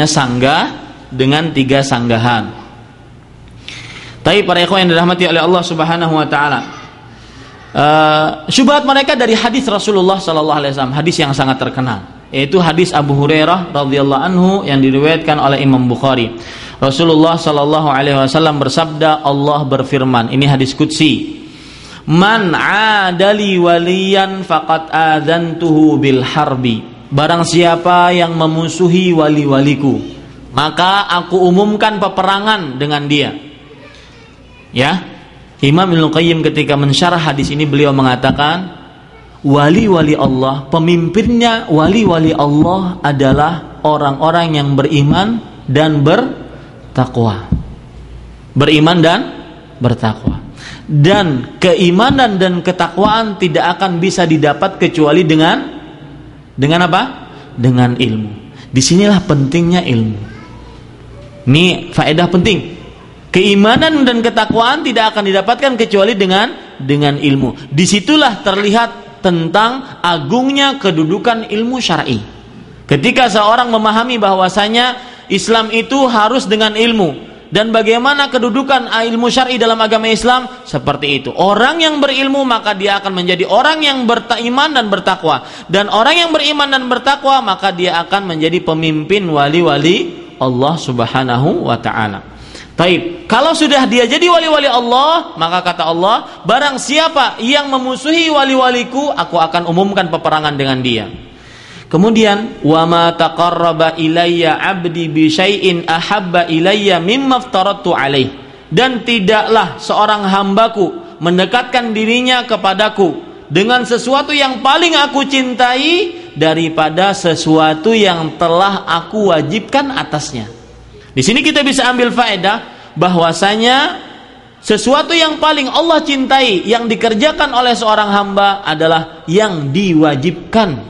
sanggah dengan 3 sanggahan. Tapi para ikhwan yang dirahmati oleh Allah Subhanahu wa taala, syubhat mereka dari hadis Rasulullah sallallahu alaihi wasallam, hadis yang sangat terkenal, yaitu hadis Abu Hurairah radhiyallahu anhu yang diriwayatkan oleh Imam Bukhari. Rasulullah sallallahu alaihi wasallam bersabda, Allah berfirman, ini hadis qudsi, man adali waliyan faqad adzantuhu bil harbi. Barang siapa yang memusuhi wali-waliku, maka aku umumkan peperangan dengan dia. Ya, Imam Ibnu Qayyim ketika mensyarah hadis ini beliau mengatakan, wali-wali Allah, pemimpinnya wali-wali Allah adalah orang-orang yang beriman dan bertakwa. Beriman dan bertakwa. Dan keimanan dan ketakwaan tidak akan bisa didapat kecuali dengan apa? Dengan ilmu. Disinilah pentingnya ilmu. Ini faedah penting. Keimanan dan ketakwaan tidak akan didapatkan kecuali dengan ilmu. Disitulah terlihat tentang agungnya kedudukan ilmu syar'i. Ketika seorang memahami bahwasanya Islam itu harus dengan ilmu, dan bagaimana kedudukan ilmu syar'i dalam agama Islam, seperti itu. Orang yang berilmu maka dia akan menjadi orang yang beriman dan bertakwa, dan orang yang beriman dan bertakwa maka dia akan menjadi pemimpin wali-wali Allah Subhanahu wa ta'ala. Taib, kalau sudah dia jadi wali-wali Allah, maka kata Allah, barang siapa yang memusuhi wali-waliku, aku akan umumkan peperangan dengan dia. Kemudian, wa ma taqarraba ilayya 'abdi bi syai'in ahabba ilayya mimma aftaradtu alaih. Dan tidaklah seorang hambaku mendekatkan dirinya kepadaku dengan sesuatu yang paling aku cintai daripada sesuatu yang telah aku wajibkan atasnya. Di sini kita bisa ambil faedah bahwasanya sesuatu yang paling Allah cintai yang dikerjakan oleh seorang hamba adalah yang diwajibkan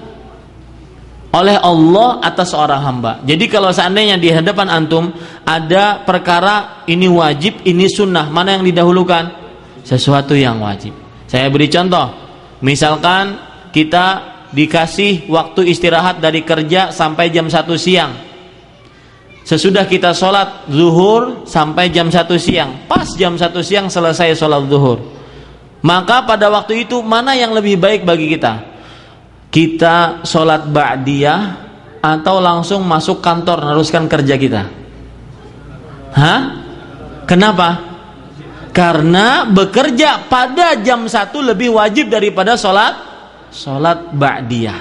oleh Allah atas seorang hamba. Jadi kalau seandainya di hadapan antum ada perkara ini wajib, ini sunnah, mana yang didahulukan? Sesuatu yang wajib. Saya beri contoh. Misalkan kita dikasih waktu istirahat dari kerja sampai jam 1 siang. Sesudah kita sholat zuhur sampai jam 1 siang, pas jam 1 siang selesai sholat zuhur, maka pada waktu itu mana yang lebih baik bagi kita? Kita sholat ba'diyah atau langsung masuk kantor meneruskan kerja kita? Kenapa? Karena bekerja pada jam 1 lebih wajib daripada sholat ba'diyah.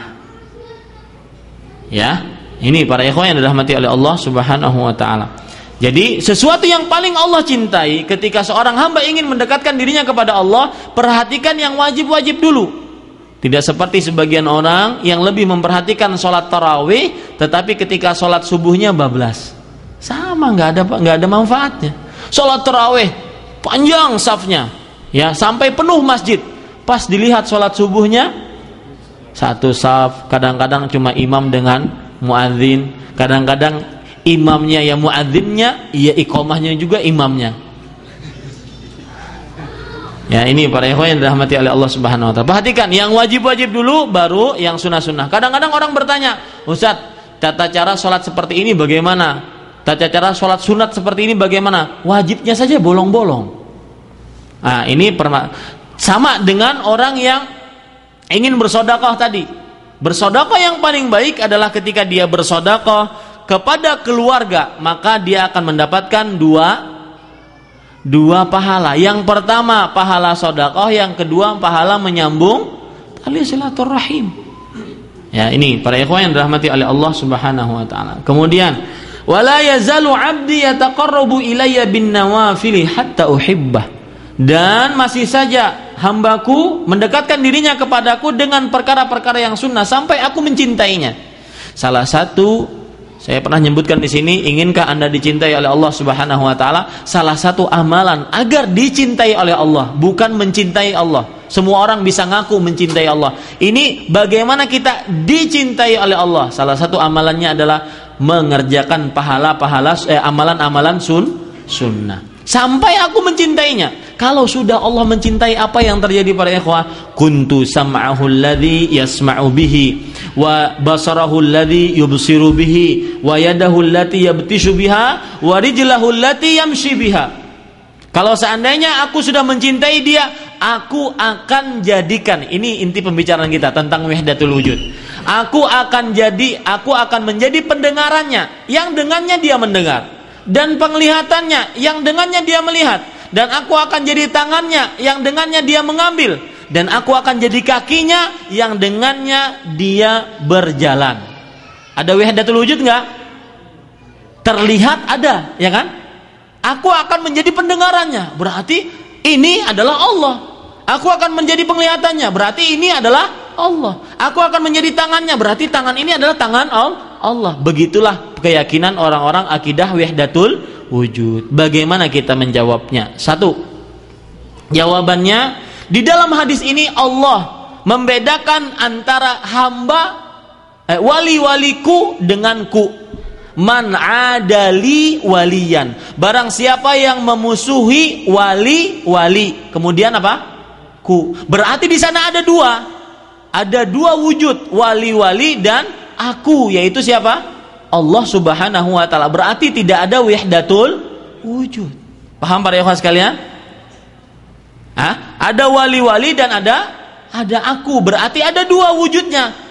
Ya. Ini para ikhwan yang dirahmati oleh Allah Subhanahu wa ta'ala. Jadi sesuatu yang paling Allah cintai ketika seorang hamba ingin mendekatkan dirinya kepada Allah, perhatikan yang wajib-wajib dulu. Tidak seperti sebagian orang yang lebih memperhatikan sholat tarawih, tetapi ketika sholat subuhnya bablas. Sama, nggak ada manfaatnya. Sholat tarawih panjang safnya, ya sampai penuh masjid. Pas dilihat sholat subuhnya satu saf, kadang-kadang cuma imam dengan muadzin, kadang-kadang imamnya ya muadzinnya, ya iqamahnya juga imamnya. Ya, ini para ikhwan yang dirahmati oleh Allah Subhanahu wa taala. Perhatikan, yang wajib-wajib dulu baru yang sunnah-sunnah. Kadang-kadang orang bertanya, "Ustaz, tata cara sholat seperti ini bagaimana? Tata cara sholat sunat seperti ini bagaimana?" Wajibnya saja bolong-bolong. Nah, ini sama dengan orang yang ingin bersedekah tadi. Bersedekah yang paling baik adalah ketika dia bersedekah kepada keluarga, maka dia akan mendapatkan dua pahala. Yang pertama pahala sedekah, yang kedua pahala menyambung tali silaturahim. Ya, ini para ikhwan yang dirahmati oleh Allah Subhanahu wa taala. Kemudian wala yazalu 'abdi yataqarrabu ilayya bin nawafil hatta uhibbah. Dan masih saja hambaku mendekatkan dirinya kepadaku dengan perkara-perkara yang sunnah sampai aku mencintainya. Salah satu, saya pernah menyebutkan di sini, inginkah Anda dicintai oleh Allah Subhanahu wa taala? Salah satu amalan agar dicintai oleh Allah, bukan mencintai Allah. Semua orang bisa ngaku mencintai Allah. Ini bagaimana kita dicintai oleh Allah? Salah satu amalannya adalah mengerjakan amalan-amalan sunnah. Sampai aku mencintainya. Kalau sudah Allah mencintai, apa yang terjadi para ikhwah? Kuntu sam'ahu alladhi yasma'u bihi, wa basarahu alladhi yubsiru bihi, wa yadahu allati yabtishu biha, wa rijlahu allati yamshi biha. Kalau seandainya aku sudah mencintai dia, aku akan jadikan, ini inti pembicaraan kita tentang wahdatul wujud. Aku akan menjadi pendengarannya yang dengannya dia mendengar, dan penglihatannya yang dengannya dia melihat, dan aku akan jadi tangannya yang dengannya dia mengambil, dan aku akan jadi kakinya yang dengannya dia berjalan. Ada wahdatul wujud enggak? Terlihat ada, ya kan? Aku akan menjadi pendengarannya, berarti ini adalah Allah. Aku akan menjadi penglihatannya, berarti ini adalah Allah. Aku akan menjadi tangannya, berarti tangan ini adalah tangan Allah. Begitulah keyakinan orang-orang akidah wahdatul wujud. Bagaimana kita menjawabnya? Satu, jawabannya di dalam hadis ini Allah membedakan antara hamba wali-waliku denganku. Man adali waliyan, barang siapa yang memusuhi wali, kemudian apa? Ku. Berarti di sana ada dua wujud, wali-wali dan aku, yaitu siapa? Allah Subhanahu wa taala. Berarti tidak ada wahdatul wujud. Paham para ikhwan sekalian? Ada wali-wali dan ada aku. Berarti ada dua wujudnya.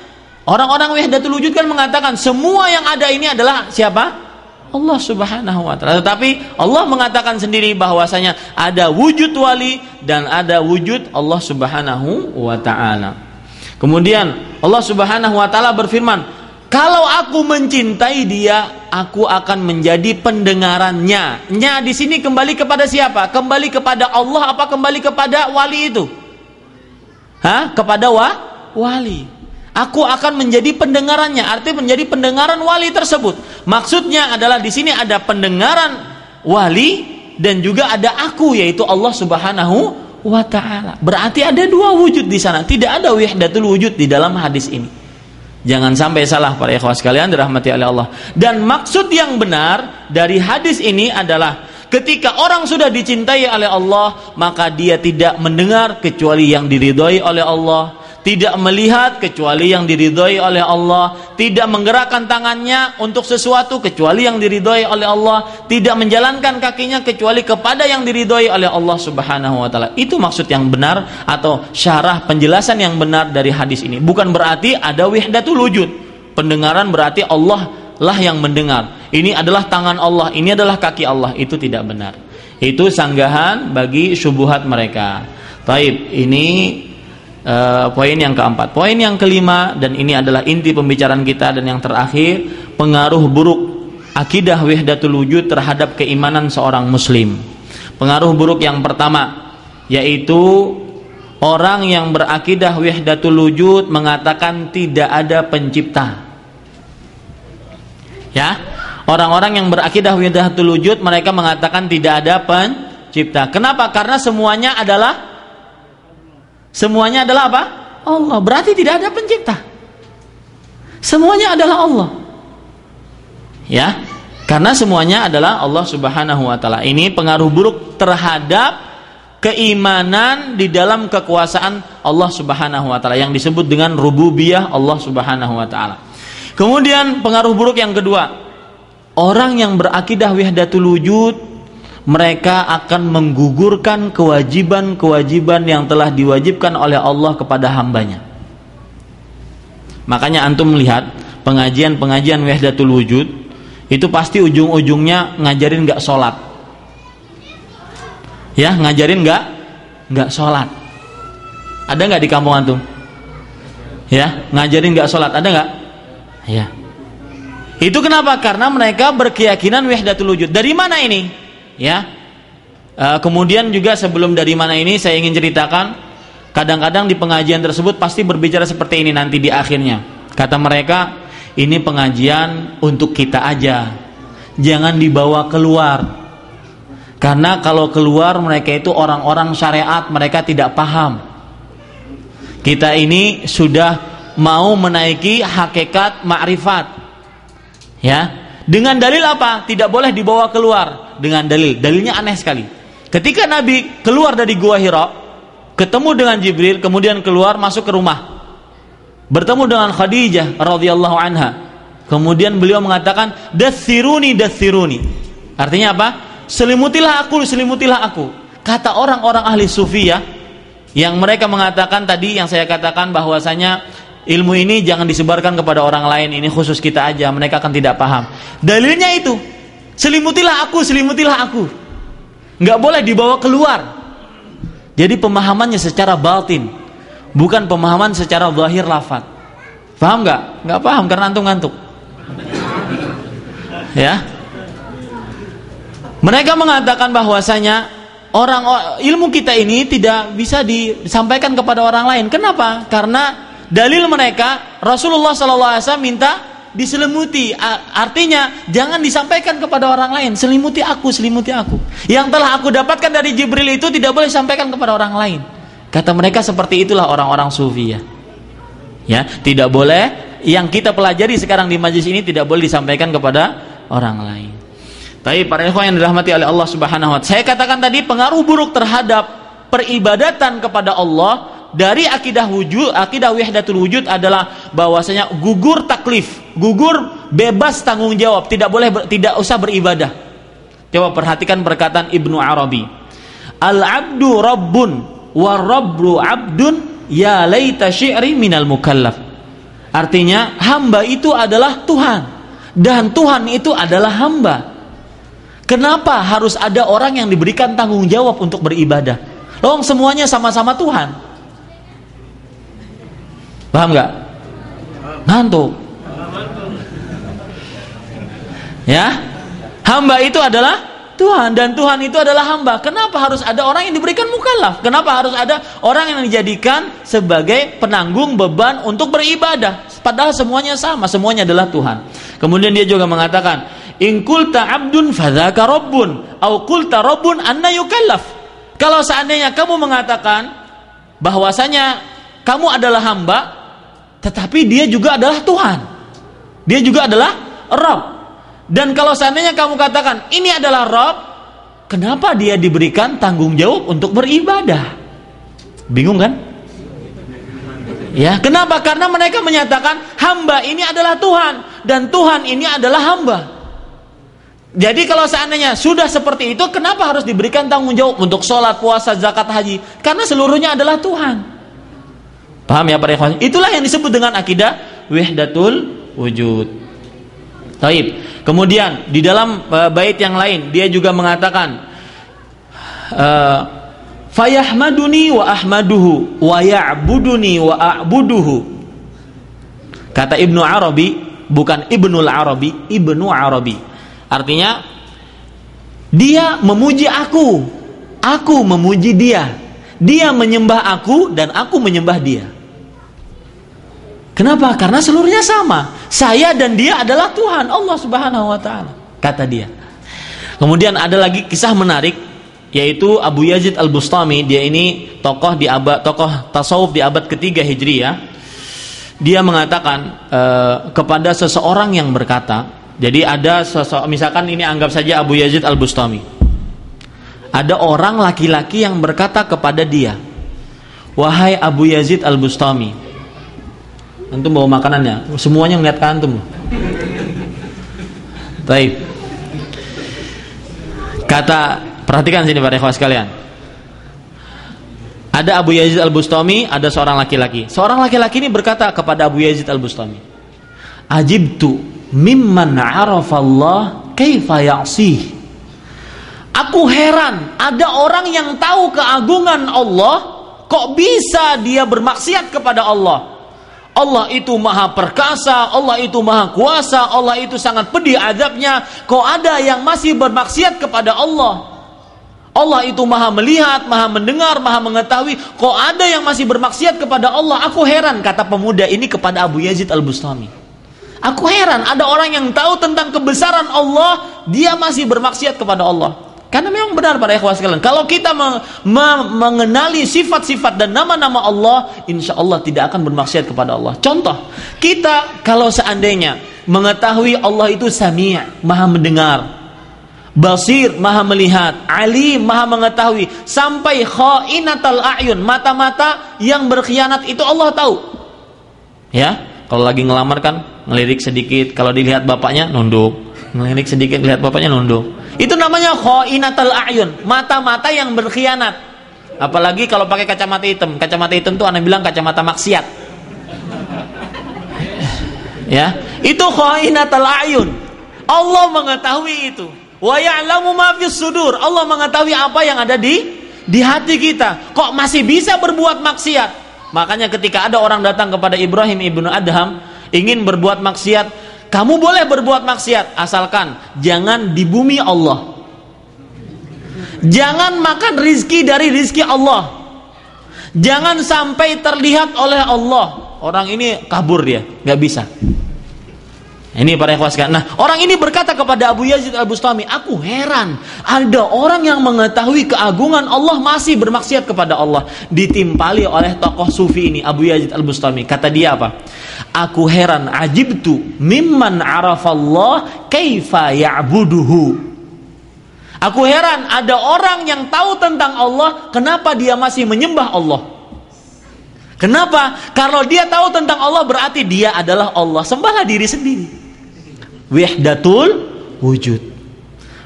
Orang-orang wahdatul wujud kan mengatakan semua yang ada ini adalah siapa? Allah Subhanahu wa taala. Tetapi Allah mengatakan sendiri bahwasanya ada wujud wali dan ada wujud Allah Subhanahu wa taala. Kemudian Allah Subhanahu wa taala berfirman, "Kalau aku mencintai dia, aku akan menjadi pendengarannya." Nya di sini kembali kepada siapa? Kembali kepada Allah apa kembali kepada wali itu? Kepada wali. Aku akan menjadi pendengarannya, artinya menjadi pendengaran wali tersebut. Maksudnya adalah di sini ada pendengaran wali dan juga ada aku, yaitu Allah Subhanahu wa taala. Berarti ada dua wujud di sana. Tidak ada wahdatul wujud di dalam hadis ini. Jangan sampai salah para ikhwah sekalian dirahmati oleh Allah. Dan maksud yang benar dari hadis ini adalah ketika orang sudah dicintai oleh Allah, maka dia tidak mendengar kecuali yang diridhoi oleh Allah, tidak melihat kecuali yang diridhoi oleh Allah, tidak menggerakkan tangannya untuk sesuatu kecuali yang diridhoi oleh Allah, tidak menjalankan kakinya kecuali kepada yang diridhoi oleh Allah Subhanahu wa taala. Itu maksud yang benar atau syarah penjelasan yang benar dari hadis ini. Bukan berarti ada wahdatul wujud. Pendengaran berarti Allah lah yang mendengar. Ini adalah tangan Allah, ini adalah kaki Allah. Itu tidak benar. Itu sanggahan bagi syubhat mereka. Taib, ini poin yang keempat. Poin yang kelima, dan ini adalah inti pembicaraan kita dan yang terakhir, pengaruh buruk akidah wahdatul wujud terhadap keimanan seorang muslim. Pengaruh buruk yang pertama yaitu Orang yang berakidah wahdatul wujud mengatakan tidak ada pencipta. Ya, orang-orang yang berakidah wahdatul wujud mereka mengatakan tidak ada pencipta. Kenapa? Karena semuanya adalah apa? Allah. Berarti tidak ada pencipta. Semuanya adalah Allah. Ya, karena semuanya adalah Allah Subhanahu wa taala. Ini pengaruh buruk terhadap keimanan di dalam kekuasaan Allah Subhanahu wa taala yang disebut dengan rububiyah Allah Subhanahu wa taala. Kemudian pengaruh buruk yang kedua, orang yang berakidah wahdatul wujud mereka akan menggugurkan kewajiban-kewajiban yang telah diwajibkan oleh Allah kepada hambanya. Makanya antum melihat pengajian-pengajian wahdatul wujud itu pasti ujung-ujungnya ngajarin enggak sholat. Ya, ngajarin enggak sholat. Ada enggak di kampung antum? Ya, ngajarin enggak sholat, ada enggak? Ya. Itu kenapa? Karena mereka berkeyakinan wahdatul wujud. Dari mana ini? Ya. Kemudian juga sebelum dari mana ini saya ingin ceritakan, kadang-kadang di pengajian tersebut pasti berbicara seperti ini nanti di akhirnya. Kata mereka, ini pengajian untuk kita aja. Jangan dibawa keluar. Karena kalau keluar mereka itu orang-orang syariat, mereka tidak paham. Kita ini sudah mau menaiki hakikat ma'rifat. Ya. Dengan dalil apa? Tidak boleh dibawa keluar. Dengan dalilnya aneh sekali. Ketika Nabi keluar dari Gua Hira, ketemu dengan Jibril, kemudian keluar masuk ke rumah. Bertemu dengan Khadijah radhiyallahu anha. Kemudian beliau mengatakan, "Dathiruni." Artinya apa? Selimutilah aku. Kata orang-orang ahli sufiyah yang mereka mengatakan tadi yang saya katakan bahwasanya ilmu ini jangan disebarkan kepada orang lain, ini khusus kita aja, mereka akan tidak paham. Dalilnya itu, selimutilah aku. Nggak boleh dibawa keluar. Jadi pemahamannya secara batin, bukan pemahaman secara zahir lafaz. Paham nggak? Nggak paham karena antum ngantuk. Ya. Mereka mengatakan bahwasanya ilmu kita ini tidak bisa disampaikan kepada orang lain. Kenapa? Karena dalil mereka Rasulullah SAW minta diselimuti. Artinya jangan disampaikan kepada orang lain. Selimuti aku. Yang telah aku dapatkan dari Jibril itu tidak boleh disampaikan kepada orang lain. Kata mereka seperti itulah orang-orang sufi ya. Ya, tidak boleh yang kita pelajari sekarang di majlis ini tidak boleh disampaikan kepada orang lain. Tapi para ikhwan yang dirahmati oleh Allah Subhanahu wa taala, saya katakan tadi pengaruh buruk terhadap peribadatan kepada Allah dari akidah wahdatul wujud adalah bahwasanya gugur taklif, gugur bebas tanggung jawab, tidak usah beribadah. Coba perhatikan perkataan Ibnu Arabi. Al-'abdu rabbun wa rabbu 'abdun ya laita syi'ri minal mukallaf. Artinya hamba itu adalah Tuhan dan Tuhan itu adalah hamba. Kenapa harus ada orang yang diberikan tanggung jawab untuk beribadah? Loh, semuanya sama-sama Tuhan. Paham nggak? Ngantuk. Ya, hamba itu adalah Tuhan dan Tuhan itu adalah hamba. Kenapa harus ada orang yang diberikan mukallaf? Kenapa harus ada orang yang dijadikan sebagai penanggung beban untuk beribadah? Padahal semuanya sama, semuanya adalah Tuhan. Kemudian dia juga mengatakan, in qulta 'abdun fadzaka rabbun au qulta rabbun anna yukallaf. Kalau seandainya kamu mengatakan bahwasanya kamu adalah hamba, tetapi dia juga adalah Tuhan. Dia juga adalah Rabb. Dan kalau seandainya kamu katakan ini adalah Rabb, kenapa dia diberikan tanggung jawab untuk beribadah? Bingung kan? Ya, kenapa? Karena mereka menyatakan hamba ini adalah Tuhan dan Tuhan ini adalah hamba. Jadi kalau seandainya sudah seperti itu, kenapa harus diberikan tanggung jawab untuk sholat, puasa, zakat, haji? Karena seluruhnya adalah Tuhan. Paham ya para ikhwan? Itulah yang disebut dengan akidah wahdatul wujud. Taib. Kemudian di dalam bait yang lain dia juga mengatakan fayahmaduni wa ahmaduhu wa ya'buduni wa a'buduhu. Kata Ibnu Arabi, bukan Ibnul Arabi, Ibnu Arabi. Artinya dia memuji aku memuji dia, Dia menyembah aku dan aku menyembah dia. Kenapa? Karena seluruhnya sama. Saya dan dia adalah Tuhan, Allah Subhanahu wa taala, kata dia. Kemudian ada lagi kisah menarik, yaitu Abu Yazid Al-Bustami. Dia ini tokoh tasawuf di abad ketiga Hijriyah. Dia mengatakan kepada seseorang yang berkata, jadi ada misalkan ini anggap saja Abu Yazid Al-Bustami. Ada orang laki-laki yang berkata kepada dia, "Wahai Abu Yazid Al-Bustami," antum bawa makanannya, semuanya ngeliat ke antum. Baik. Perhatikan sini para ikhwah sekalian. Ada Abu Yazid Al-Bustami, ada seorang laki-laki. Seorang laki-laki ini berkata kepada Abu Yazid Al-Bustami, "Ajibtu mimman 'arafa Allah kaifa ya'sih." Aku heran, ada orang yang tahu keagungan Allah, kok bisa dia bermaksiat kepada Allah. Allah itu maha perkasa, Allah itu maha kuasa, Allah itu sangat pedih azabnya, kok ada yang masih bermaksiat kepada Allah. Allah itu maha melihat, maha mendengar, maha mengetahui, kok ada yang masih bermaksiat kepada Allah. Aku heran, kata pemuda ini kepada Abu Yazid Al-Bustami. Aku heran, ada orang yang tahu tentang kebesaran Allah, dia masih bermaksiat kepada Allah. Karena memang benar para ikhwah sekalian, kalau kita mengenali sifat-sifat dan nama-nama Allah, insya Allah tidak akan bermaksiat kepada Allah. Contoh, kita kalau seandainya mengetahui Allah itu Sami', maha mendengar, Basir, maha melihat, Alim, maha mengetahui, sampai kha'inatal a'yun, mata-mata yang berkhianat itu Allah tahu. Ya, kalau lagi ngelamar kan ngelirik sedikit, kalau dilihat bapaknya nunduk, ngelirik sedikit lihat bapaknya nunduk. Itu namanya kha'inatul a'yun, mata-mata yang berkhianat. Apalagi kalau pakai kacamata hitam. Kacamata hitam tuh anak bilang kacamata maksiat. Ya, itu kha'inatul a'yun. Allah mengetahui itu. Wa ya'lamu ma fis sudur. Allah mengetahui apa yang ada di hati kita. Kok masih bisa berbuat maksiat? Makanya ketika ada orang datang kepada Ibrahim ibnu Adham ingin berbuat maksiat, kamu boleh berbuat maksiat asalkan jangan di bumi Allah. Jangan makan rizki dari rizki Allah. Jangan sampai terlihat oleh Allah. Orang ini kabur dia, nggak bisa. Ini para ikhwas kan. Nah, orang ini berkata kepada Abu Yazid Al-Bustami, aku heran, ada orang yang mengetahui keagungan Allah masih bermaksiat kepada Allah. Ditimpali oleh tokoh sufi ini, Abu Yazid Al-Bustami. Kata dia apa? Aku heran, ajibtu mimman 'arafallah kaifa ya'buduhu. Aku heran, ada orang yang tahu tentang Allah, kenapa dia masih menyembah Allah? Kenapa? Kalau dia tahu tentang Allah berarti dia adalah Allah. Sembahlah diri sendiri. Wahdatul wujud.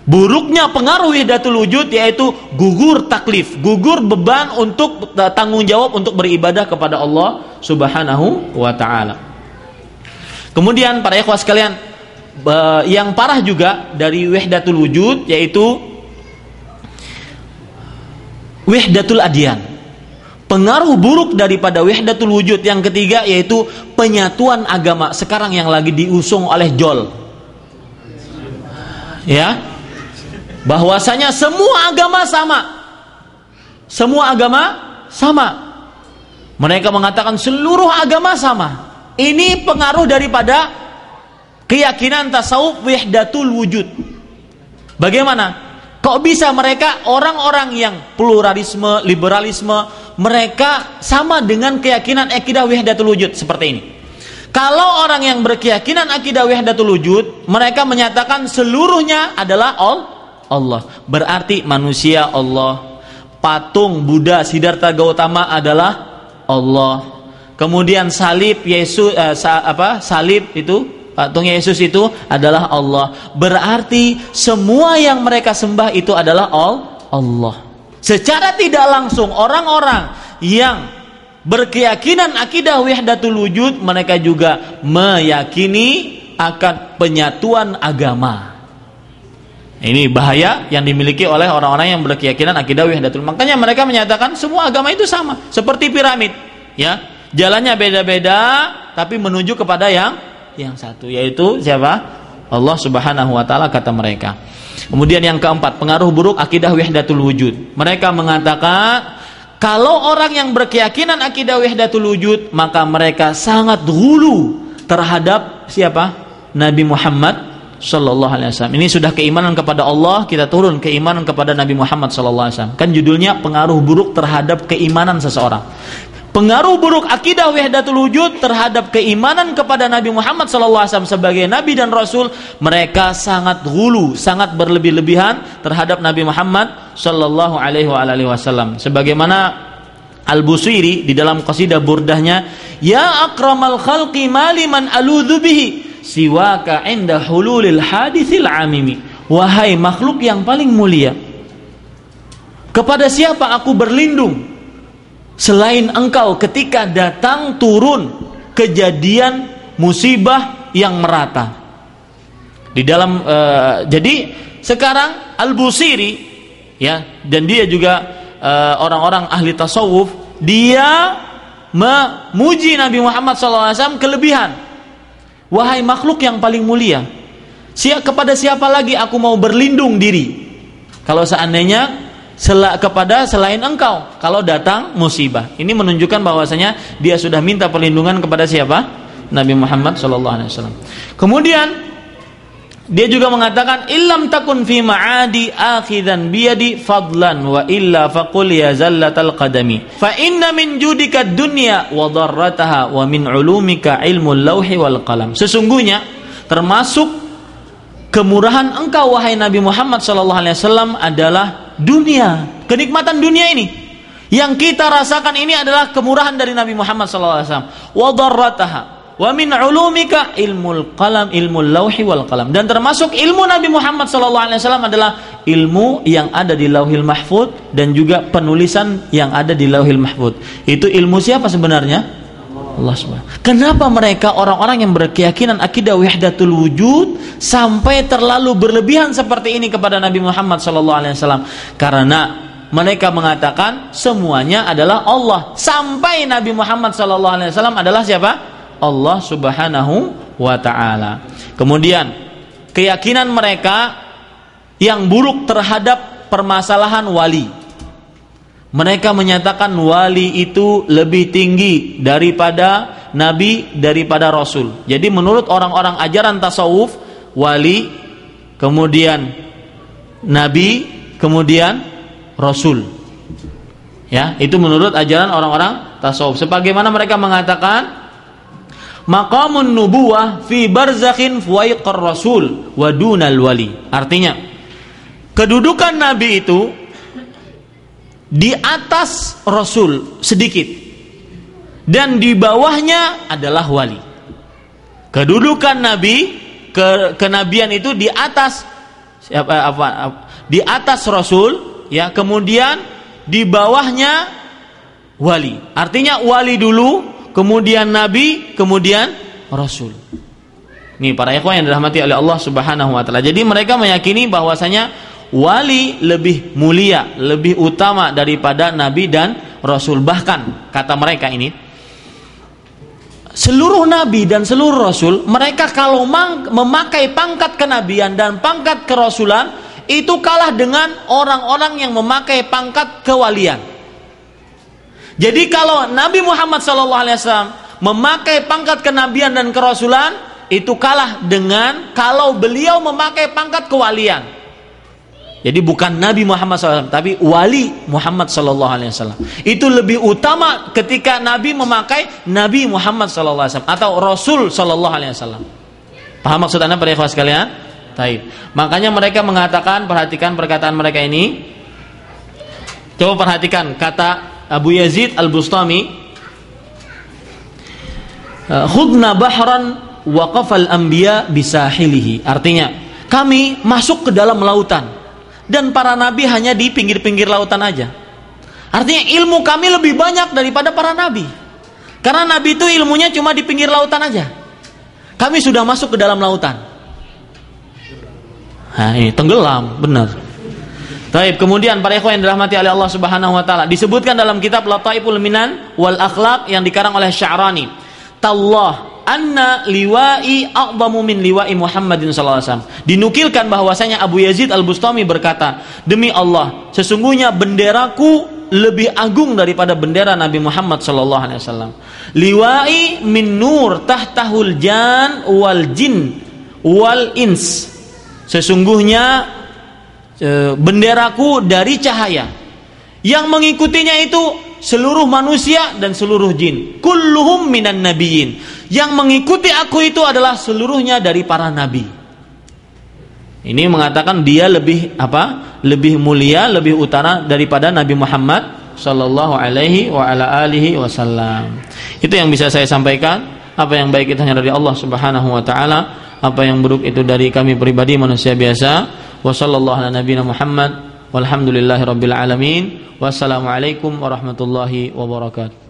Buruknya pengaruh wahdatul wujud yaitu gugur taklif, gugur beban untuk tanggung jawab untuk beribadah kepada Allah Subhanahu wa taala. Kemudian para ikhwah sekalian, yang parah juga dari wahdatul wujud yaitu wahdatul adyan. Pengaruh buruk daripada wahdatul wujud yang ketiga yaitu penyatuan agama. Sekarang yang lagi diusung oleh Jol. Ya. Bahwasanya semua agama sama. Semua agama sama. Mereka mengatakan seluruh agama sama. Ini pengaruh daripada keyakinan tasawuf wahdatul wujud. Bagaimana? Kok bisa mereka orang-orang yang pluralisme, liberalisme, mereka sama dengan keyakinan akidah wahdatul wujud seperti ini. Kalau orang yang berkeyakinan akidah wahdatul wujud, mereka menyatakan seluruhnya adalah Allah. Berarti manusia Allah, patung Buddha Siddhartha Gautama adalah Allah. Kemudian salib Yesus salib itu patung Yesus itu adalah Allah. Berarti semua yang mereka sembah itu adalah Allah. Secara tidak langsung orang-orang yang berkeyakinan akidah wahdatul wujud, mereka juga meyakini akan penyatuan agama. Ini bahaya yang dimiliki oleh orang-orang yang berkeyakinan akidah wahdatul. Makanya mereka menyatakan semua agama itu sama, seperti piramid, ya. Jalannya beda-beda tapi menuju kepada yang satu, yaitu siapa? Allah Subhanahu wa taala, kata mereka. Kemudian yang keempat, pengaruh buruk akidah wahdatul wujud. Mereka mengatakan kalau orang yang berkeyakinan akidah wahdatul wujud, maka mereka sangat ghulu terhadap siapa? Nabi Muhammad sallallahu alaihi wasallam. Ini sudah keimanan kepada Allah, kita turun keimanan kepada Nabi Muhammad sallallahu alaihi wasallam. Kan judulnya pengaruh buruk terhadap keimanan seseorang. Pengaruh buruk akidah wahdatul wujud terhadap keimanan kepada Nabi Muhammad SAW sebagai Nabi dan Rasul, mereka sangat ghulu, sangat berlebih-lebihan terhadap Nabi Muhammad Sallallahu Alaihi Wasallam. Sebagaimana Al-Busiri di dalam qasidah burdahnya, Ya akramal khalqi maliman aludhu bihi siwaka inda hululil hadithil amimi. Wahai makhluk yang paling mulia, kepada siapa aku berlindung selain engkau ketika datang turun kejadian musibah yang merata. Di dalam jadi sekarang Al-Busiri ya, dan dia juga orang-orang ahli tasawuf, dia memuji Nabi Muhammad SAW kelebihan. Wahai makhluk yang paling mulia, kepada siapa lagi aku mau berlindung diri kalau seandainya kepada selain engkau kalau datang musibah. Ini menunjukkan bahwasanya dia sudah minta perlindungan kepada siapa? Nabi Muhammad SAW. Kemudian dia juga mengatakan, illam takun fi ma'adi akhidan biyadi fadlan wa illa faqul ya zallatal qadami fa inna min judika dunya wa darrataha wa min ulumika ilmul lauhi wal qalam. Sesungguhnya termasuk kemurahan engkau wahai Nabi Muhammad SAW adalah dunia, kenikmatan dunia ini yang kita rasakan ini adalah kemurahan dari Nabi Muhammad SAW. Wa darrataha wa min ulumika ilmul qalam, ilmul lauhi wal qalam. Dan termasuk ilmu Nabi Muhammad SAW adalah ilmu yang ada di Lauhil Mahfuz dan juga penulisan yang ada di Lauhil Mahfuz. Itu ilmu siapa sebenarnya? Allah SWT. Kenapa mereka orang-orang yang berkeyakinan akidah wahdatul wujud sampai terlalu berlebihan seperti ini kepada Nabi Muhammad SAW? Karena mereka mengatakan semuanya adalah Allah, sampai Nabi Muhammad SAW adalah siapa? Allah Subhanahu wa Ta'ala. Kemudian keyakinan mereka yang buruk terhadap permasalahan wali. Mereka menyatakan wali itu lebih tinggi daripada nabi, daripada rasul. Jadi menurut orang-orang ajaran tasawuf, wali, kemudian nabi, kemudian rasul. Ya, itu menurut ajaran orang-orang tasawuf. Sebagaimana mereka mengatakan maqamun nubuwah fi barzakhin fuwaiqar rasul wa dunal wali. Artinya, kedudukan nabi itu di atas rasul sedikit dan di bawahnya adalah wali. Kedudukan nabi, kenabian itu di atas di atas rasul ya, kemudian di bawahnya wali. Artinya wali dulu, kemudian nabi, kemudian rasul. Ini para ikhwan yang dirahmati oleh Allah Subhanahu wa Ta'ala. Jadi mereka meyakini bahwasanya wali lebih mulia, lebih utama daripada nabi dan rasul. Bahkan kata mereka ini, seluruh nabi dan seluruh rasul, mereka kalau memakai pangkat kenabian dan pangkat kerasulan, itu kalah dengan orang-orang yang memakai pangkat kewalian. Jadi kalau Nabi Muhammad SAW memakai pangkat kenabian dan kerasulan, itu kalah dengan kalau beliau memakai pangkat kewalian. Jadi bukan Nabi Muhammad SAW, tapi wali Muhammad SAW. Itu lebih utama ketika Nabi memakai Nabi Muhammad SAW atau Rasul SAW. Paham maksud anda para ikhwah sekalian? Taib. Makanya mereka mengatakan, perhatikan perkataan mereka ini. Coba perhatikan kata Abu Yazid Al-Bustami, khudna bahran waqafal anbiya bisahilihi. Artinya, kami masuk ke dalam lautan dan para nabi hanya di pinggir-pinggir lautan aja. Artinya ilmu kami lebih banyak daripada para nabi. Karena nabi itu ilmunya cuma di pinggir lautan aja. Kami sudah masuk ke dalam lautan. Nah, ini tenggelam, benar. Taib. Kemudian para ikhwan yang dirahmati oleh Allah Subhanahu wa Ta'ala, disebutkan dalam kitab Lataiful Minan wal Akhlaq yang dikarang oleh Sya'rani, tallah anna liwa'i a'zamu min liwa'i Muhammadin sallallahu alaihi wasallam. Dinukilkan bahwasanya Abu Yazid Al-Bustami berkata, demi Allah, sesungguhnya benderaku lebih agung daripada bendera Nabi Muhammad sallallahu alaihi wasallam. Liwa'i min nur tahtahul jan wal jin wal ins. Sesungguhnya benderaku dari cahaya. Yang mengikutinya itu seluruh manusia dan seluruh jin. Kulluhum minan nabiyyin. Yang mengikuti aku itu adalah seluruhnya dari para nabi. Ini mengatakan dia lebih lebih mulia, lebih utara daripada Nabi Muhammad sallallahu alaihi wa ala alihi wasallam. Itu yang bisa saya sampaikan. Apa yang baik itu hanya dari Allah Subhanahu wa taala, apa yang buruk itu dari kami pribadi manusia biasa. Wa sallallahu ala nabiyina Muhammad walhamdulillahirabbil alamin. Wassalamualaikum warahmatullahi wabarakatuh.